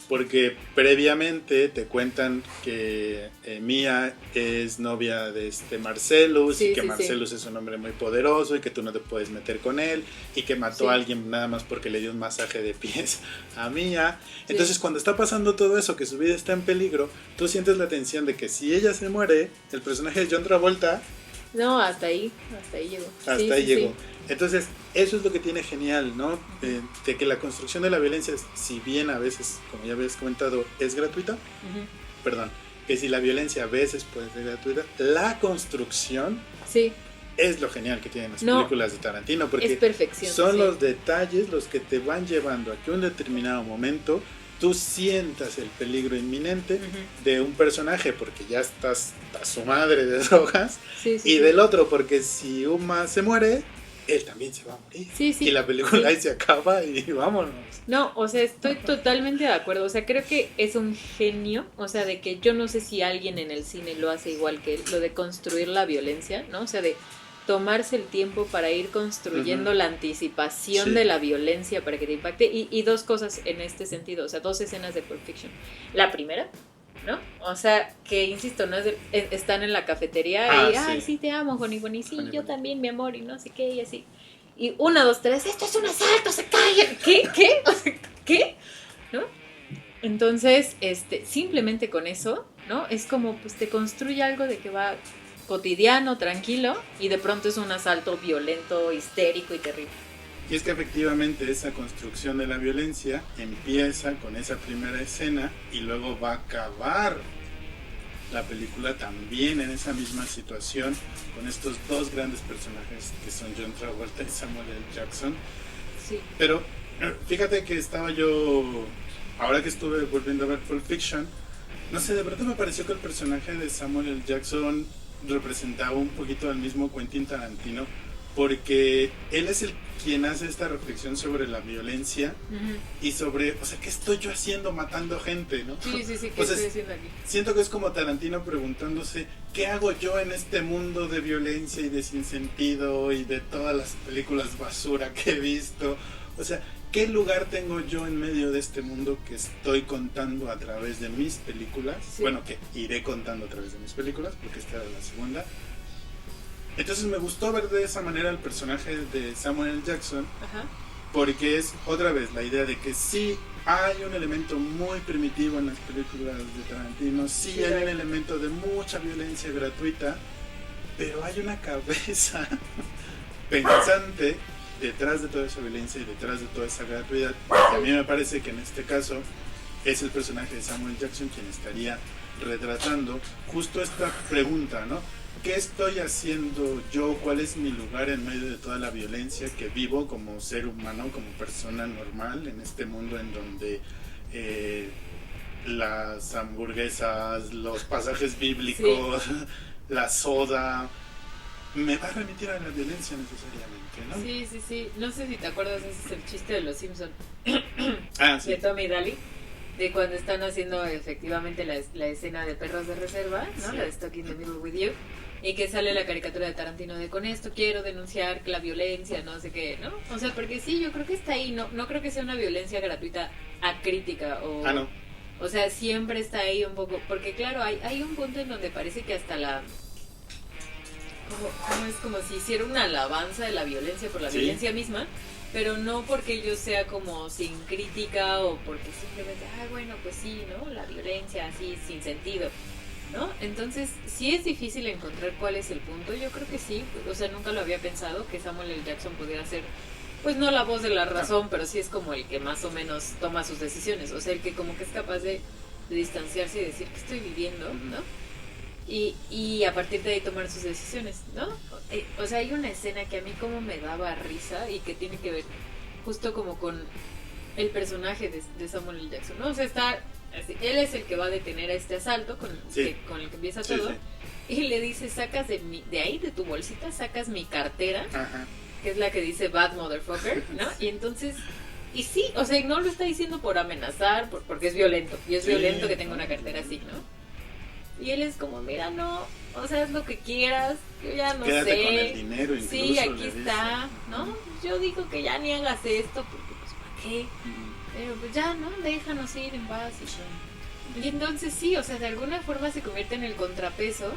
porque previamente te cuentan que Mia es novia de Marcellus, y que Marcellus es un hombre muy poderoso y que tú no te puedes meter con él, y que mató a alguien nada más porque le dio un masaje de pies a Mia. Entonces cuando está pasando todo eso, que su vida está en peligro, tú sientes la tensión de que si ella se muere, el personaje de John Travolta... No, hasta ahí llegó. Hasta ahí llegó. Entonces, eso es lo que tiene genial, ¿no? De que la construcción de la violencia, si bien a veces, como ya habías comentado, es gratuita, que si la violencia a veces puede ser gratuita, la construcción es lo genial que tienen las películas de Tarantino, porque es perfección, son los detalles los que te van llevando a que un determinado momento tú sientas el peligro inminente de un personaje porque ya estás a su madre de drogas y del otro porque si Uma se muere, él también se va a morir y la película ahí se acaba y vámonos. No, o sea, estoy totalmente de acuerdo, o sea, creo que es un genio, o sea, de que yo no sé si alguien en el cine lo hace igual que él, lo de construir la violencia, ¿no? O sea, de tomarse el tiempo para ir construyendo la anticipación de la violencia para que te impacte y dos cosas en este sentido, o sea, dos escenas de Pulp Fiction. La primera, ¿no? O sea, que insisto, no es están en la cafetería y ay, sí te amo, Honey Bunny, sí, yo también, mi amor, y no sé qué, y así. Y 1, 2, 3, esto es un asalto, se callan. ¿Qué? O sea, ¿qué? ¿No? Entonces, simplemente con eso, ¿no? Es como, pues te construye algo de que va cotidiano, tranquilo, y de pronto es un asalto violento, histérico y terrible. Y es que efectivamente esa construcción de la violencia empieza con esa primera escena y luego va a acabar la película también en esa misma situación con estos dos grandes personajes que son John Travolta y Samuel L. Jackson. Sí. Pero fíjate que estaba yo, ahora que estuve volviendo a ver Pulp Fiction, no sé, de verdad me pareció que el personaje de Samuel L. Jackson representaba un poquito al mismo Quentin Tarantino, porque él es el quien hace esta reflexión sobre la violencia y sobre, o sea, ¿qué estoy yo haciendo matando gente, no? Sí, ¿qué estoy haciendo aquí? Siento que es como Tarantino preguntándose, ¿qué hago yo en este mundo de violencia y de sinsentido y de todas las películas basura que he visto? O sea, ¿qué lugar tengo yo en medio de este mundo que estoy contando a través de mis películas? Sí. Bueno, que iré contando a través de mis películas, porque esta era la segunda. Entonces me gustó ver de esa manera el personaje de Samuel L. Jackson, porque es otra vez la idea de que sí hay un elemento muy primitivo en las películas de Tarantino, sí hay un elemento de mucha violencia gratuita, pero hay una cabeza pensante detrás de toda esa violencia y detrás de toda esa gratuidad. Y a mí me parece que en este caso es el personaje de Samuel Jackson quien estaría retratando justo esta pregunta, ¿no? ¿Qué estoy haciendo yo? ¿Cuál es mi lugar en medio de toda la violencia que vivo como ser humano, como persona normal en este mundo en donde las hamburguesas, los pasajes bíblicos, la soda, me va a remitir a la violencia necesariamente, ¿no? Sí. No sé si te acuerdas, ese es el chiste de los Simpsons. Sí. De Tommy y Daly. de cuando están haciendo efectivamente la escena de Perros de Reserva, ¿no? Sí. La de Stuck in the Middle with You, y que sale la caricatura de Tarantino de con esto quiero denunciar la violencia, no sé qué, ¿no? O sea, porque sí, yo creo que está ahí, no creo que sea una violencia gratuita acrítica o... No. O sea, siempre está ahí un poco, porque claro, hay un punto en donde parece que hasta como es como si hiciera una alabanza de la violencia por la Sí. violencia misma, pero no porque yo sea como sin crítica o porque simplemente, bueno, pues sí, ¿no? La violencia así, sin sentido, ¿no? Entonces, sí es difícil encontrar cuál es el punto, yo creo que sí, o sea, nunca lo había pensado que Samuel L. Jackson pudiera ser, pues no la voz de la razón, pero sí es como el que más o menos toma sus decisiones, o sea, el que como que es capaz de distanciarse y decir que estoy viviendo, ¿no? Y a partir de ahí tomar sus decisiones, ¿no? O sea, hay una escena que a mí como me daba risa y que tiene que ver justo como con el personaje de Samuel L. Jackson, ¿no? O sea, él es el que va a detener a este asalto con el que empieza todo, y le dice, sacas de ahí, de tu bolsita, sacas mi cartera, Ajá. que es la que dice bad motherfucker, ¿no? Y entonces, y sí, o sea, no lo está diciendo por amenazar, porque es violento, y es violento que tenga una cartera así, ¿no? Y él es como, mira, no, o sea, haz lo que quieras, yo ya no Quédate sé. con el dinero incluso. Sí, aquí le está, dice. ¿no? Yo digo que ya ni hagas esto, porque pues, ¿para qué? Ujú. Pero pues ya, ¿no? Déjanos ir en paz y entonces sí, o sea, de alguna forma se convierte en el contrapeso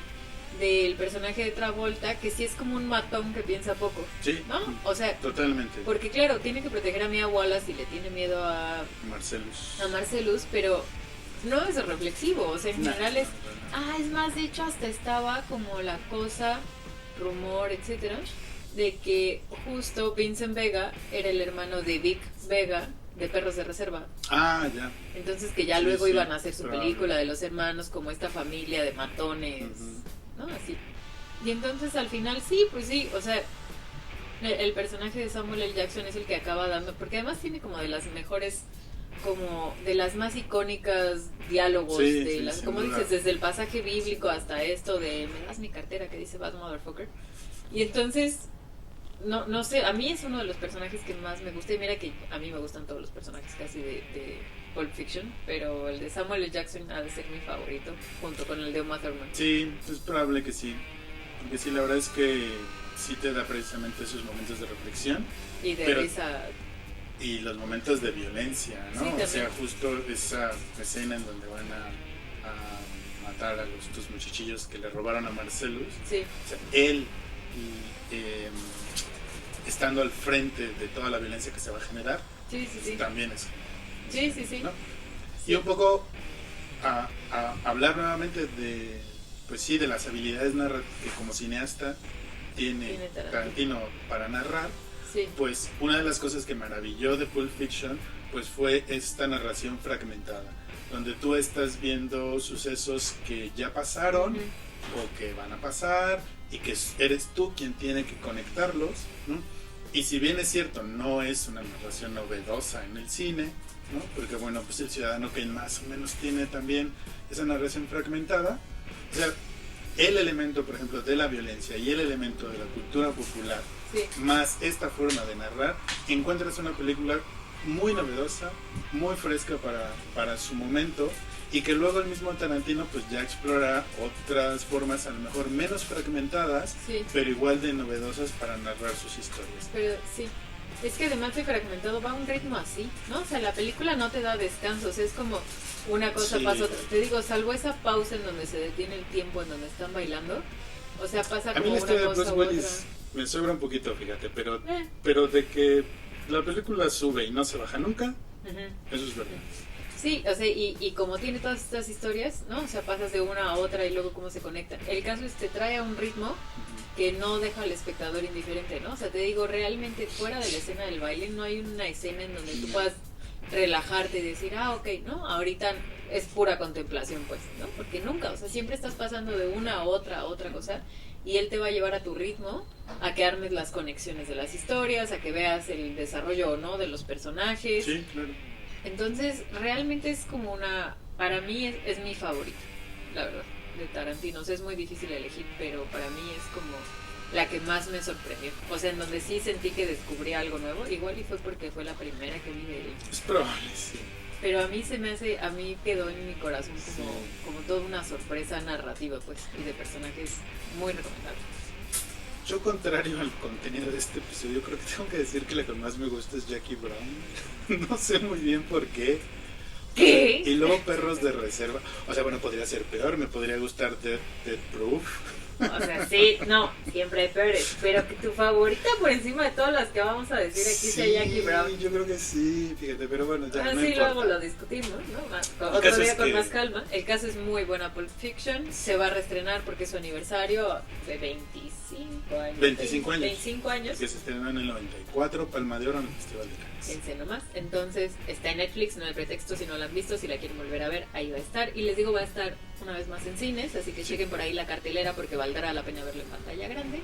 del personaje de Travolta, que sí es como un matón que piensa poco, Sí. ¿no? O sea, Totalmente. porque claro, tiene que proteger a Mia Wallace y le tiene miedo a Marcellus, pero no es reflexivo, o sea, en general es, es más, de hecho hasta estaba como la cosa, rumor, etcétera, de que justo Vincent Vega era el hermano de Vic Vega de Perros de Reserva. Ya. Entonces que ya Sí, luego sí, iban a hacer su probable. película de los hermanos como esta familia de matones, ¿no? Así. Y entonces al final sí, pues sí, o sea, el personaje de Samuel L. Jackson es el que acaba dando, porque además tiene como de las mejores, como de las más icónicas diálogos, Sí, de sí, las, sin como duda. dices, desde el pasaje bíblico hasta esto de me das mi cartera que dice bad motherfucker. Y entonces no sé, a mí es uno de los personajes que más me gusta, y mira que a mí me gustan todos los personajes casi de Pulp Fiction, pero el de Samuel L. Jackson ha de ser mi favorito, junto con el de Uma Thurman. Sí, es probable que sí. Porque sí, la verdad es que sí te da precisamente esos momentos de reflexión Y de pero- risa. y los momentos de violencia, ¿no? Sí, o también. sea, justo esa escena en donde van a matar a los dos muchachillos que le robaron a Marcellus. Sí, O sea, él estando al frente de toda la violencia que se va a generar, sí, sí. también es. Sí. ¿No? Y un poco a hablar nuevamente de, pues sí, de las habilidades que como cineasta tiene Tiene Tarantino. Tarantino para narrar. Sí. Pues una de las cosas que maravilló de Pulp Fiction pues fue esta narración fragmentada, donde tú estás viendo sucesos que ya pasaron Ujú. o que van a pasar y que eres tú quien tiene que conectarlos, ¿no? Y si bien es cierto, no es una narración novedosa en el cine, ¿no? Porque bueno, pues el Ciudadano Kane más o menos tiene también esa narración fragmentada. O sea, el elemento, por ejemplo, de la violencia y el elemento de la cultura popular, Sí. más esta forma de narrar, encuentras una película muy novedosa, muy fresca para su momento, y que luego el mismo Tarantino pues ya explora otras formas a lo mejor menos fragmentadas, Sí. pero igual de novedosas para narrar sus historias. Pero sí, es que además de fragmentado va a un ritmo así, ¿no? O sea, la película no te da descansos, es como una cosa Sí. pasa otra. Te digo, salvo esa pausa en donde se detiene el tiempo, en donde están bailando, o sea, pasa A mí como la una historia de cosa Bruce u Willis otra. me sobra un poquito, fíjate, Eh. pero de que la película sube y no se baja nunca, Ujú. eso es verdad. Sí, o sea, y como tiene todas estas historias, ¿no? O sea, pasas de una a otra y luego cómo se conectan. El caso es que te trae a un ritmo que no deja al espectador indiferente, ¿no? O sea, te digo, realmente fuera de la escena del baile no hay una escena en donde tú puedas relajarte y decir, ok, ¿no? Ahorita es pura contemplación, pues, ¿no? Porque nunca, o sea, siempre estás pasando de una a otra cosa, y él te va a llevar a tu ritmo, a que armes las conexiones de las historias, a que veas el desarrollo o no de los personajes. Sí, claro. Entonces, realmente es como para mí es mi favorito, la verdad, de Tarantino. O sea, es muy difícil elegir, pero para mí es como la que más me sorprendió. O sea, en donde sí sentí que descubrí algo nuevo, igual y fue porque fue la primera que vi de él. Es probable, sí. Pero a mí a mí quedó en mi corazón Sí. como toda una sorpresa narrativa, pues, y de personajes muy recomendables. Yo, contrario al contenido de este episodio, creo que tengo que decir que la que más me gusta es Jackie Brown. No sé muy bien por qué. ¿Qué? Y luego Perros de Reserva. O sea, bueno, podría ser peor. Me podría gustar Death Proof. O sea, sí, no, siempre hay peores. Pero que tu favorita por encima de todas las que vamos a decir aquí sea Jackie Brown. Yo creo que sí, fíjate, pero bueno, ya no Sí, importa. luego lo discutimos, ¿no? El Otro caso día es con que- más calma. El caso es muy buena. Pulp Fiction se va a reestrenar porque es su aniversario de 25 años. 25 años. 25 años. Que se estrenó en el 94, Palma de Oro en el Festival de Cannes. Fíjense nomás. Entonces está en Netflix, no hay pretexto si no la han visto, si la quieren volver a ver, ahí va a estar. Y les digo, va a estar una vez más en cines, así que chequen por ahí la cartelera porque valdrá la pena verlo en pantalla grande.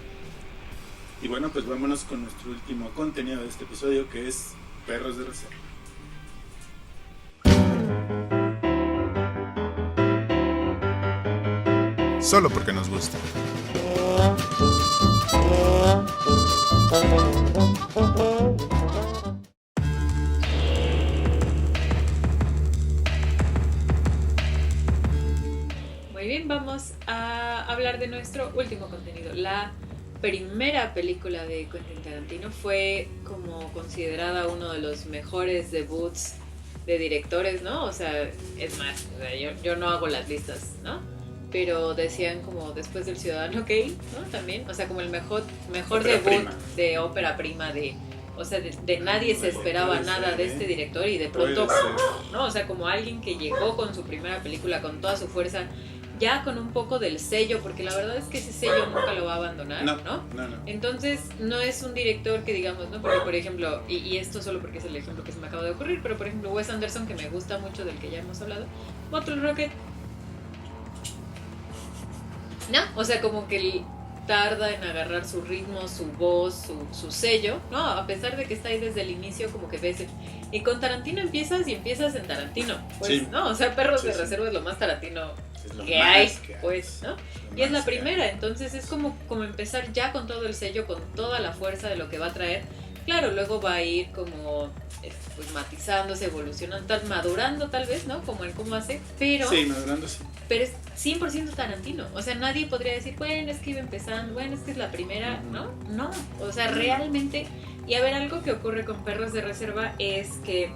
Y bueno, pues vámonos con nuestro último contenido de este episodio, que es Perros de Reserva. Solo porque nos gusta. Muy bien, vamos a hablar de nuestro último contenido. La primera película de Quentin Tarantino fue como considerada uno de los mejores debuts de directores, ¿no? O sea, es más, o sea, yo no hago las listas, ¿no? Pero decían como después del Ciudadano Kane, ¿no? También, o sea, como el mejor Ópera debut prima. de ópera prima o sea, de nadie se esperaba Puede nada ser, de ¿eh? este director y de Puede pronto, ser. ¿no? O sea, como alguien que llegó con su primera película con toda su fuerza, ya con un poco del sello, porque la verdad es que ese sello nunca lo va a abandonar, ¿no? No. Entonces, no es un director que digamos, ¿no? Porque, por ejemplo, y esto solo porque es el ejemplo que se me acaba de ocurrir, pero por ejemplo, Wes Anderson, que me gusta mucho, del que ya hemos hablado, Bottle Rocket, ¿no? O sea, como que él tarda en agarrar su ritmo, su voz, su sello, ¿no? A pesar de que está ahí desde el inicio, como que ves. Y con Tarantino empiezas en Tarantino, pues, Sí. ¿no? O sea, Perros Sí, de sí. Reserva es lo más Tarantino Es lo que más hay, que hay. pues, ¿no? Lo Y es la más que hay. primera, entonces es como empezar ya con todo el sello, con toda la fuerza de lo que va a traer. Claro, luego va a ir como pues matizándose, evolucionando, madurando tal vez, ¿no? Como en cómo hace, pero Sí, madurando sí. es 100% Tarantino. O sea, nadie podría decir, bueno, es que iba empezando, bueno, es que es la primera, ¿no? No, o sea, realmente. Y a ver, algo que ocurre con Perros de Reserva es que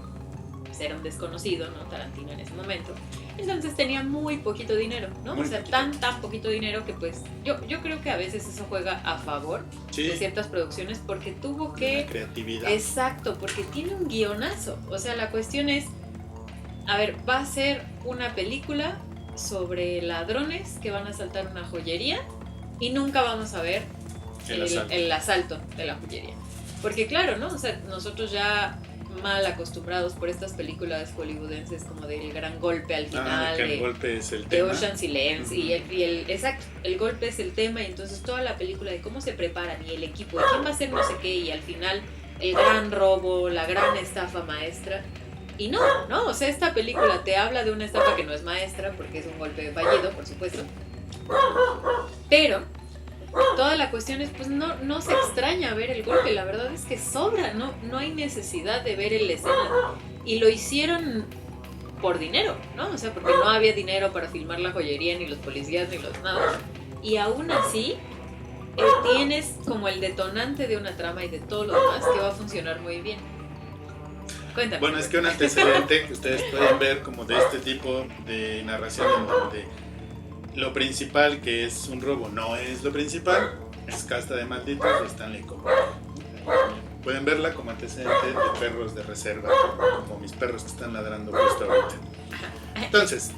pues, era un desconocido, ¿no? Tarantino en ese momento. Entonces tenía muy poquito dinero, ¿no? Muy o sea, poquito. tan poquito dinero que pues yo creo que a veces eso juega a favor Sí. de ciertas producciones porque tuvo que... La creatividad. Exacto, porque tiene un guionazo. O sea, la cuestión es, a ver, va a ser una película sobre ladrones que van a asaltar una joyería y nunca vamos a ver el asalto de la joyería. Porque claro, ¿no? O sea, nosotros ya mal acostumbrados por estas películas hollywoodenses como del gran golpe al final, que el golpe es el de tema. Ocean's Eleven, exacto, el golpe es el tema y entonces toda la película de cómo se preparan y el equipo, de quién va a hacer no sé qué y al final el gran robo, la gran estafa maestra. Y no, o sea, esta película te habla de una estafa que no es maestra porque es un golpe fallido, por supuesto. Pero toda la cuestión es, pues no se extraña ver el golpe, la verdad es que sobra, no hay necesidad de ver el escena. Y lo hicieron por dinero, ¿no? O sea, porque no había dinero para filmar la joyería, ni los policías, ni los nada. Y aún así, tienes como el detonante de una trama y de todo lo demás que va a funcionar muy bien. Cuéntame. Bueno, es que un antecedente que ustedes pueden ver como de este tipo de narración en donde lo principal, que es un robo, no es lo principal, es Casta de Malditos de Stanley Kubrick. Pueden verla como antecedente de Perros de Reserva, como mis perros que están ladrando justo ahorita. Entonces,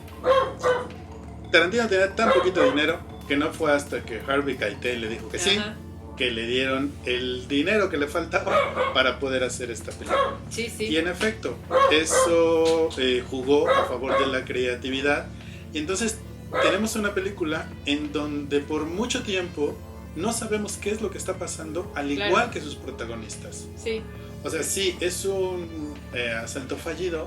Tarantino tenía tan poquito dinero que no fue hasta que Harvey Keitel le dijo que sí, Ajá. que le dieron el dinero que le faltaba para poder hacer esta película. Sí, sí. Y en efecto, eso jugó a favor de la creatividad. Y entonces tenemos una película en donde por mucho tiempo no sabemos qué es lo que está pasando, al Claro. igual que sus protagonistas. Sí. O sea, sí, es un asalto fallido,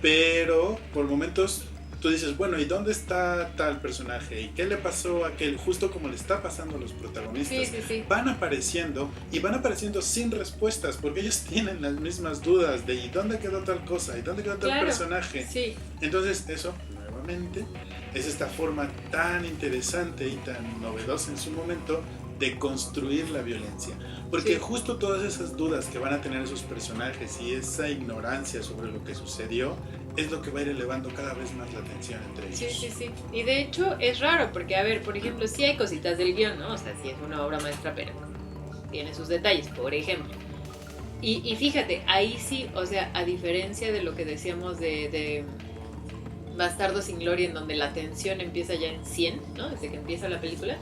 pero por momentos tú dices, bueno, ¿y dónde está tal personaje? ¿Y qué le pasó a aquel? Justo como le está pasando a los protagonistas. Sí. Van apareciendo y van apareciendo sin respuestas porque ellos tienen las mismas dudas de ¿y dónde quedó tal cosa? ¿Y dónde quedó tal personaje? Sí. Entonces eso, nuevamente, es esta forma tan interesante y tan novedosa en su momento de construir la violencia. Porque justo todas esas dudas que van a tener esos personajes y esa ignorancia sobre lo que sucedió es lo que va a ir elevando cada vez más la tensión entre ellos. Sí. Y de hecho es raro porque, a ver, por ejemplo, sí hay cositas del guión, ¿no? O sea, sí es una obra maestra, pero tiene sus detalles, por ejemplo. Y fíjate, ahí sí, o sea, a diferencia de lo que decíamos de Bastardo sin Gloria, en donde la tensión empieza ya en 100, ¿no? Desde que empieza la película.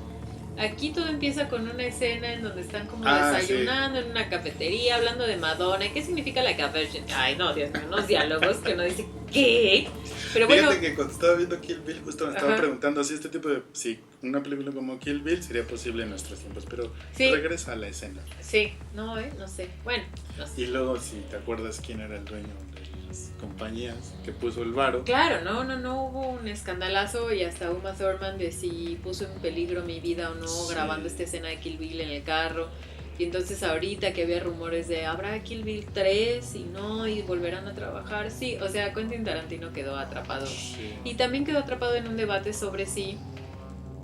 Aquí todo empieza con una escena en donde están como desayunando en una cafetería, hablando de Madonna. ¿Qué significa la cafetería? Ay, no, Dios mío, unos diálogos que uno dice, ¿qué? Pero bueno. Fíjate que cuando estaba viendo Kill Bill, justo me estaba preguntando si este tipo de... Si una película como Kill Bill sería posible en nuestros tiempos, pero regresa a la escena. Sí, no sé. Bueno, no sé. Y luego, si te acuerdas quién era el dueño de las compañías que puso el varo. Claro, no hubo un escandalazo y hasta Uma Thurman de si puso en peligro mi vida o no grabando esta escena de Kill Bill en el carro. Y entonces ahorita que había rumores de habrá Kill Bill 3 y no, y volverán a trabajar. Sí, o sea, Quentin Tarantino quedó atrapado. Sí. Y también quedó atrapado en un debate sobre si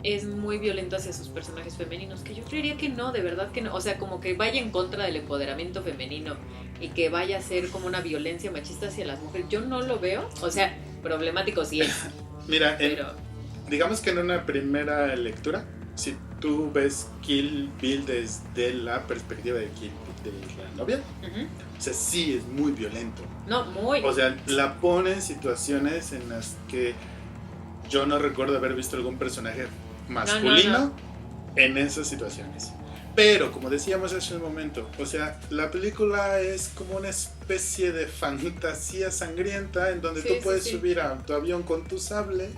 es muy violento hacia sus personajes femeninos, que yo creería que no, de verdad que no. O sea, como que vaya en contra del empoderamiento femenino y que vaya a ser como una violencia machista hacia las mujeres. Yo no lo veo. O sea, problemático sí es. Mira, digamos que en una primera lectura, si tú ves Kill Bill desde la perspectiva de la novia, o sea, sí es muy violento. No, muy. O sea, la pone en situaciones en las que yo no recuerdo haber visto algún personaje masculino en esas situaciones. Pero, como decíamos hace un momento, o sea, la película es como una especie de fantasía sangrienta en donde tú puedes subir a tu avión con tu sable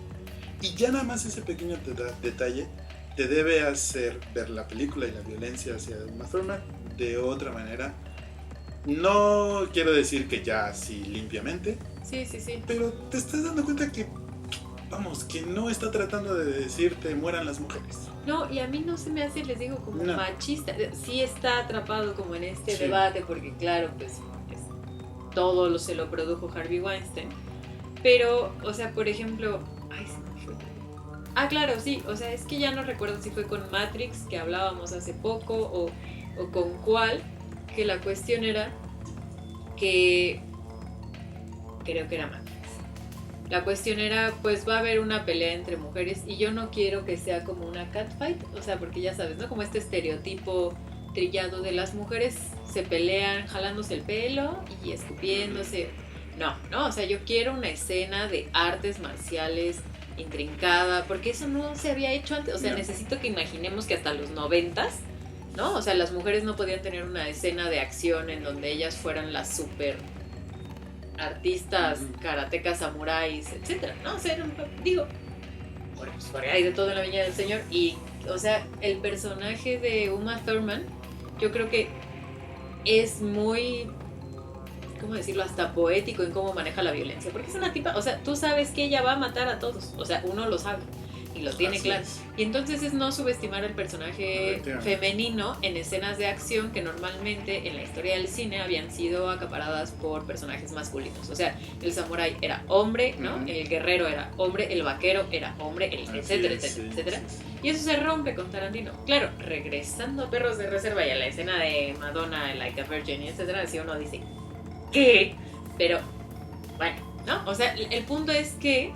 y ya nada más ese pequeño detalle te debe hacer ver la película y la violencia hacia Uma Thurman de otra manera. No quiero decir que ya así limpiamente, pero te estás dando cuenta que vamos, que no está tratando de decirte mueran las mujeres. No, y a mí no se me hace, les digo, como machista. Sí está atrapado como en este debate, porque claro, pues todo se lo produjo Harvey Weinstein. Pero, o sea, por ejemplo, claro, sí, o sea, es que ya no recuerdo si fue con Matrix, que hablábamos hace poco, o con cuál, que la cuestión era que creo que era Matrix. La cuestión era, pues va a haber una pelea entre mujeres y yo no quiero que sea como una catfight, o sea, porque ya sabes, ¿no? Como este estereotipo trillado de las mujeres se pelean jalándose el pelo y escupiéndose. No, o sea, yo quiero una escena de artes marciales intrincada, porque eso no se había hecho antes, o sea, necesito que imaginemos que hasta los 90s, ¿no? O sea, las mujeres no podían tener una escena de acción en donde ellas fueran las super artistas, karatecas, samuráis, etcétera, ¿no? O sea, digo, bueno, pues hay de todo en la Viña del Señor y, o sea, el personaje de Uma Thurman, yo creo que es muy, ¿cómo decirlo? Hasta poético en cómo maneja la violencia, porque es una tipa, o sea, tú sabes que ella va a matar a todos, o sea, uno lo sabe y lo tiene claro. Y entonces es no subestimar al personaje femenino en escenas de acción que normalmente en la historia del cine habían sido acaparadas por personajes masculinos. O sea, el samurái era hombre, ¿no? El guerrero era hombre, el vaquero era hombre, etcétera. Y eso se rompe con Tarantino. Claro, regresando a Perros de Reserva y a la escena de Madonna, Like a Virgin, etcétera, si uno dice, ¿qué? Pero, bueno, ¿no? O sea, el punto es que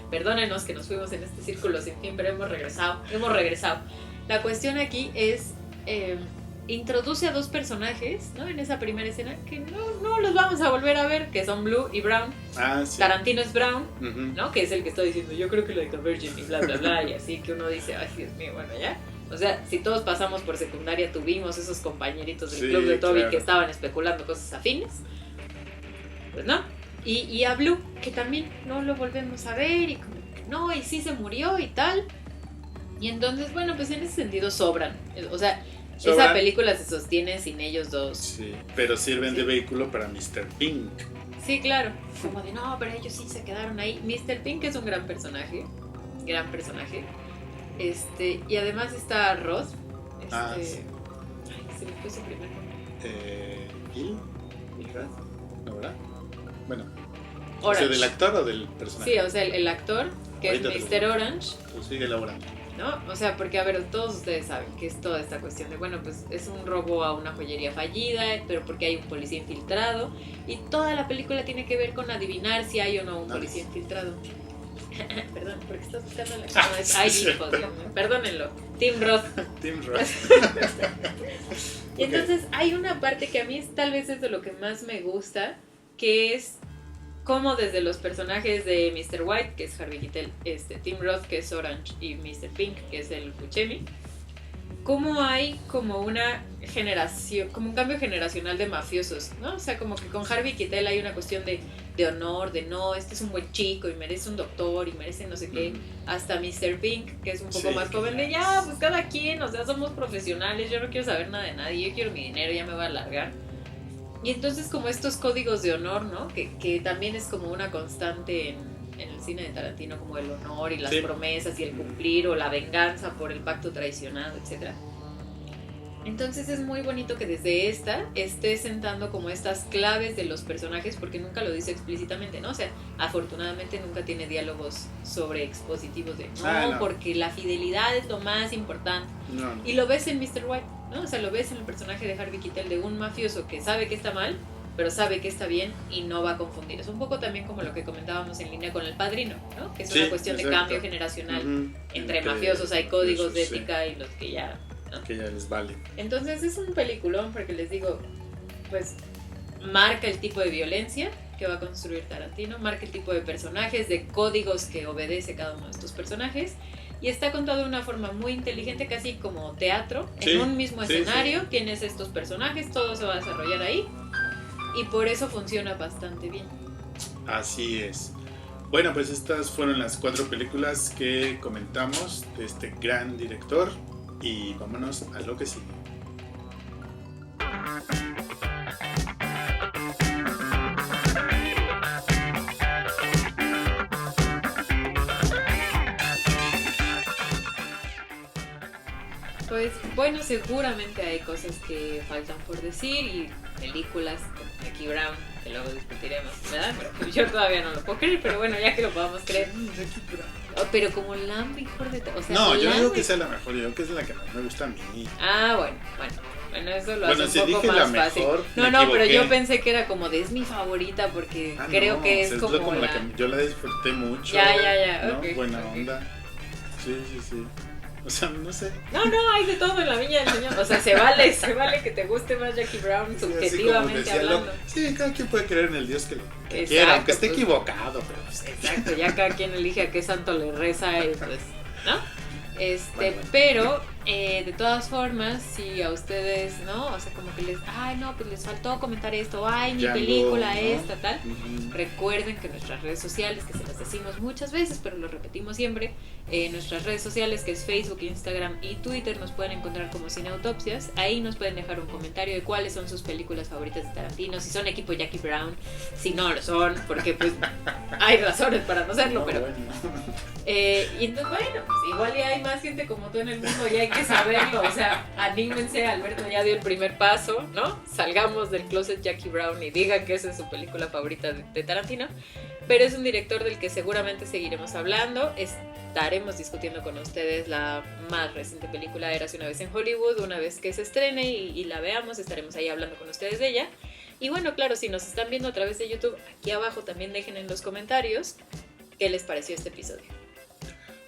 perdónenos que nos fuimos en este círculo sin fin, pero hemos regresado. La cuestión aquí es introduce a dos personajes, ¿no? En esa primera escena que no los vamos a volver a ver, que son Blue y Brown. Tarantino es Brown, ¿no? Que es el que está diciendo yo creo que lo de Virgin y bla bla bla, y así que uno dice, ay Dios mío, bueno, ya. O sea, si todos pasamos por secundaria, tuvimos esos compañeritos del club de Toby que estaban especulando cosas afines, pues no. Y a Blue, que también no lo volvemos a ver, y como que no, y sí se murió y tal. Y entonces, bueno, pues en ese sentido sobran. O sea, esa película se sostiene sin ellos dos. Sí, pero sirven de vehículo para Mr. Pink. Sí, claro. Como de, no, pero ellos sí se quedaron ahí. Mr. Pink es un gran personaje. Gran personaje. Y además está Ross. Sí. Ay, se me fue su primer nombre. ¿Gil? ¿No, verdad? Bueno. Orange. O sea, ¿del actor o del personaje? Sí, o sea, el actor, que Ahorita es te Mr. lo- Orange, Pues sigue elaborando. ¿no? O sea, porque, a ver, todos ustedes saben que es toda esta cuestión de, bueno, pues es un robo a una joyería fallida, pero porque hay un policía infiltrado, y toda la película tiene que ver con adivinar si hay o no un Nice. policía infiltrado. Perdón, porque estás buscando la no, es ay, hijo, Dios mío, perdónenlo. Tim Roth. Tim Roth. Y entonces hay una parte que a mí tal vez es de lo que más me gusta, que es como desde los personajes de Mr. White, que es Harvey Keitel, Tim Roth, que es Orange, y Mr. Pink, que es el Buscemi, cómo hay como una generación, como un cambio generacional de mafiosos, ¿no? O sea, como que con Harvey Keitel hay una cuestión de honor, de no, este es un buen chico y merece un doctor y merece no sé qué, hasta Mr. Pink, que es un poco Sí, más joven, de claro. ya, pues cada quien, o sea, somos profesionales, yo no quiero saber nada de nadie, yo quiero mi dinero, ya me voy a largar. Y entonces como estos códigos de honor, ¿no? Que también es como una constante en el cine de Tarantino, como el honor y las Sí. promesas y el cumplir o la venganza por el pacto traicionado, etc. Entonces es muy bonito que desde esta esté sentando como estas claves de los personajes, porque nunca lo dice explícitamente, ¿no? O sea, afortunadamente nunca tiene diálogos sobre expositivos de no, No. porque la fidelidad es lo más importante. No, no. Y lo ves en Mr. White, ¿no? O sea, lo ves en el personaje de Harvey Keitel, de un mafioso que sabe que está mal, pero sabe que está bien y no va a confundir. Es un poco también como lo que comentábamos en línea con El Padrino, ¿no? Que es Sí, una cuestión de exacto. cambio generacional. Ujú. Entre mafiosos hay códigos de sí, ética y los que ya... ¿no? que ya les vale. Entonces es un peliculón porque les digo, pues marca el tipo de violencia que va a construir Tarantino, marca el tipo de personajes, de códigos que obedece cada uno de estos personajes. Y está contado de una forma muy inteligente, casi como teatro. Sí, En un mismo sí, escenario tienes estos personajes, todo se va a desarrollar ahí. Y por eso funciona bastante bien. Así es. Bueno, pues estas fueron las 4 películas que comentamos de este gran director. Y vámonos a lo que sigue. Pues bueno, seguramente hay cosas que faltan por decir y películas como Jackie Brown, que luego discutiremos, ¿verdad? Pero yo todavía no lo puedo creer, pero bueno, ya que lo podamos creer. Oh, pero como la mejor de todas. O sea, No, yo la digo que me- sea la mejor, yo digo que es la que más me gusta a mí. Ah, bueno, eso lo Bueno, hace si un poco dije más la fácil. mejor, No, me no, pero equivoqué. yo pensé que era como de es mi favorita porque Ah, creo no, que o es sea, como la la... que yo la disfruté mucho. Ya, ¿no? ok, Buena ok. onda. Sí. O sea, no sé. No, hay de todo en la viña del señor. O sea, se vale que te guste más Jackie Brown Sí, así como subjetivamente decía hablando. Sí, cada quien puede creer en el Dios que Exacto, quiera, aunque esté pues. equivocado, pero pues, Exacto, ya cada quien elige a qué santo le reza y pues, ¿no? Bueno. Pero de todas formas, si a ustedes, ¿no? O sea, como que pues les faltó comentar esto, mi Django, película, ¿no? esta, tal. Ujú. Recuerden que nuestras redes sociales, que se las decimos muchas veces, pero lo repetimos siempre, nuestras redes sociales, que es Facebook, Instagram y Twitter, nos pueden encontrar como Cineautopsias. Ahí nos pueden dejar un comentario de cuáles son sus películas favoritas de Tarantino, si son equipo Jackie Brown, si no lo son, porque pues hay razones para no serlo, No, pero... bueno. Y entonces, bueno, pues igual ya hay más gente como tú en el mundo y hay que saberlo. O sea, anímense, Alberto ya dio el primer paso, ¿no? Salgamos del closet Jackie Brown y digan que esa es su película favorita de Tarantino. Pero es un director del que seguramente seguiremos hablando. Estaremos discutiendo con ustedes la más reciente película, Érase una vez en Hollywood. Una vez que se estrene y la veamos, estaremos ahí hablando con ustedes de ella. Y bueno, claro, si nos están viendo a través de YouTube, aquí abajo también dejen en los comentarios qué les pareció este episodio.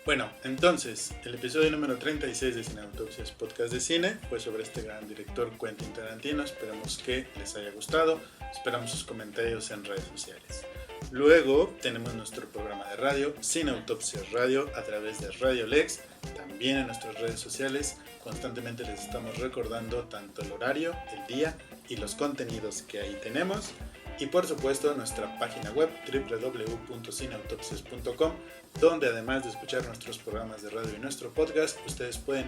Bueno, entonces, el episodio número 36 de Cineautopsias Podcast de Cine fue sobre este gran director Quentin Tarantino. Esperamos que les haya gustado. Esperamos sus comentarios en redes sociales. Luego tenemos nuestro programa de radio, Cineautopsias Radio, a través de Radio Lex. También en nuestras redes sociales constantemente les estamos recordando tanto el horario, el día y los contenidos que ahí tenemos. Y por supuesto nuestra página web www.cineautopsias.com, donde además de escuchar nuestros programas de radio y nuestro podcast, ustedes pueden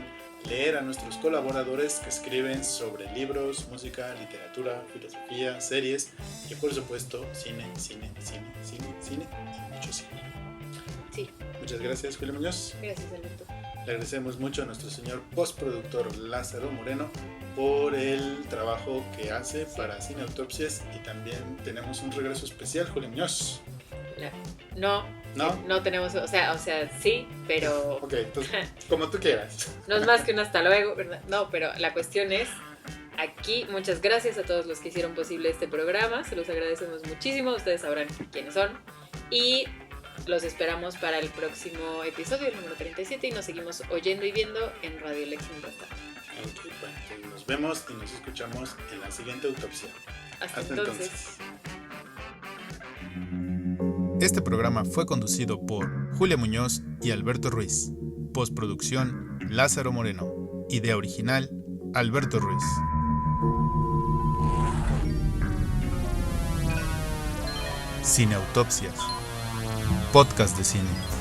leer a nuestros colaboradores que escriben sobre libros, música, literatura, filosofía, series y por supuesto cine y mucho cine. Sí. Muchas gracias, Julio Muñoz. Gracias, Alberto. Le agradecemos mucho a nuestro señor postproductor Lázaro Moreno por el trabajo que hace para Cineautopsias, y también tenemos un regreso especial, Julio Muñoz. No tenemos, o sea, sí, pero Ok, entonces, como tú quieras. no es más que un hasta luego, ¿verdad? No, pero la cuestión es, aquí muchas gracias a todos los que hicieron posible este programa, se los agradecemos muchísimo, ustedes sabrán quiénes son, y los esperamos para el próximo episodio, el número 37, y nos seguimos oyendo y viendo en Radio Lex mientras tanto. Ok, bueno, pues nos vemos y nos escuchamos en la siguiente autopsia. Hasta entonces. Este programa fue conducido por Julia Muñoz y Alberto Ruiz. Postproducción, Lázaro Moreno. Idea original, Alberto Ruiz. Cineautopsias. Podcast de cine.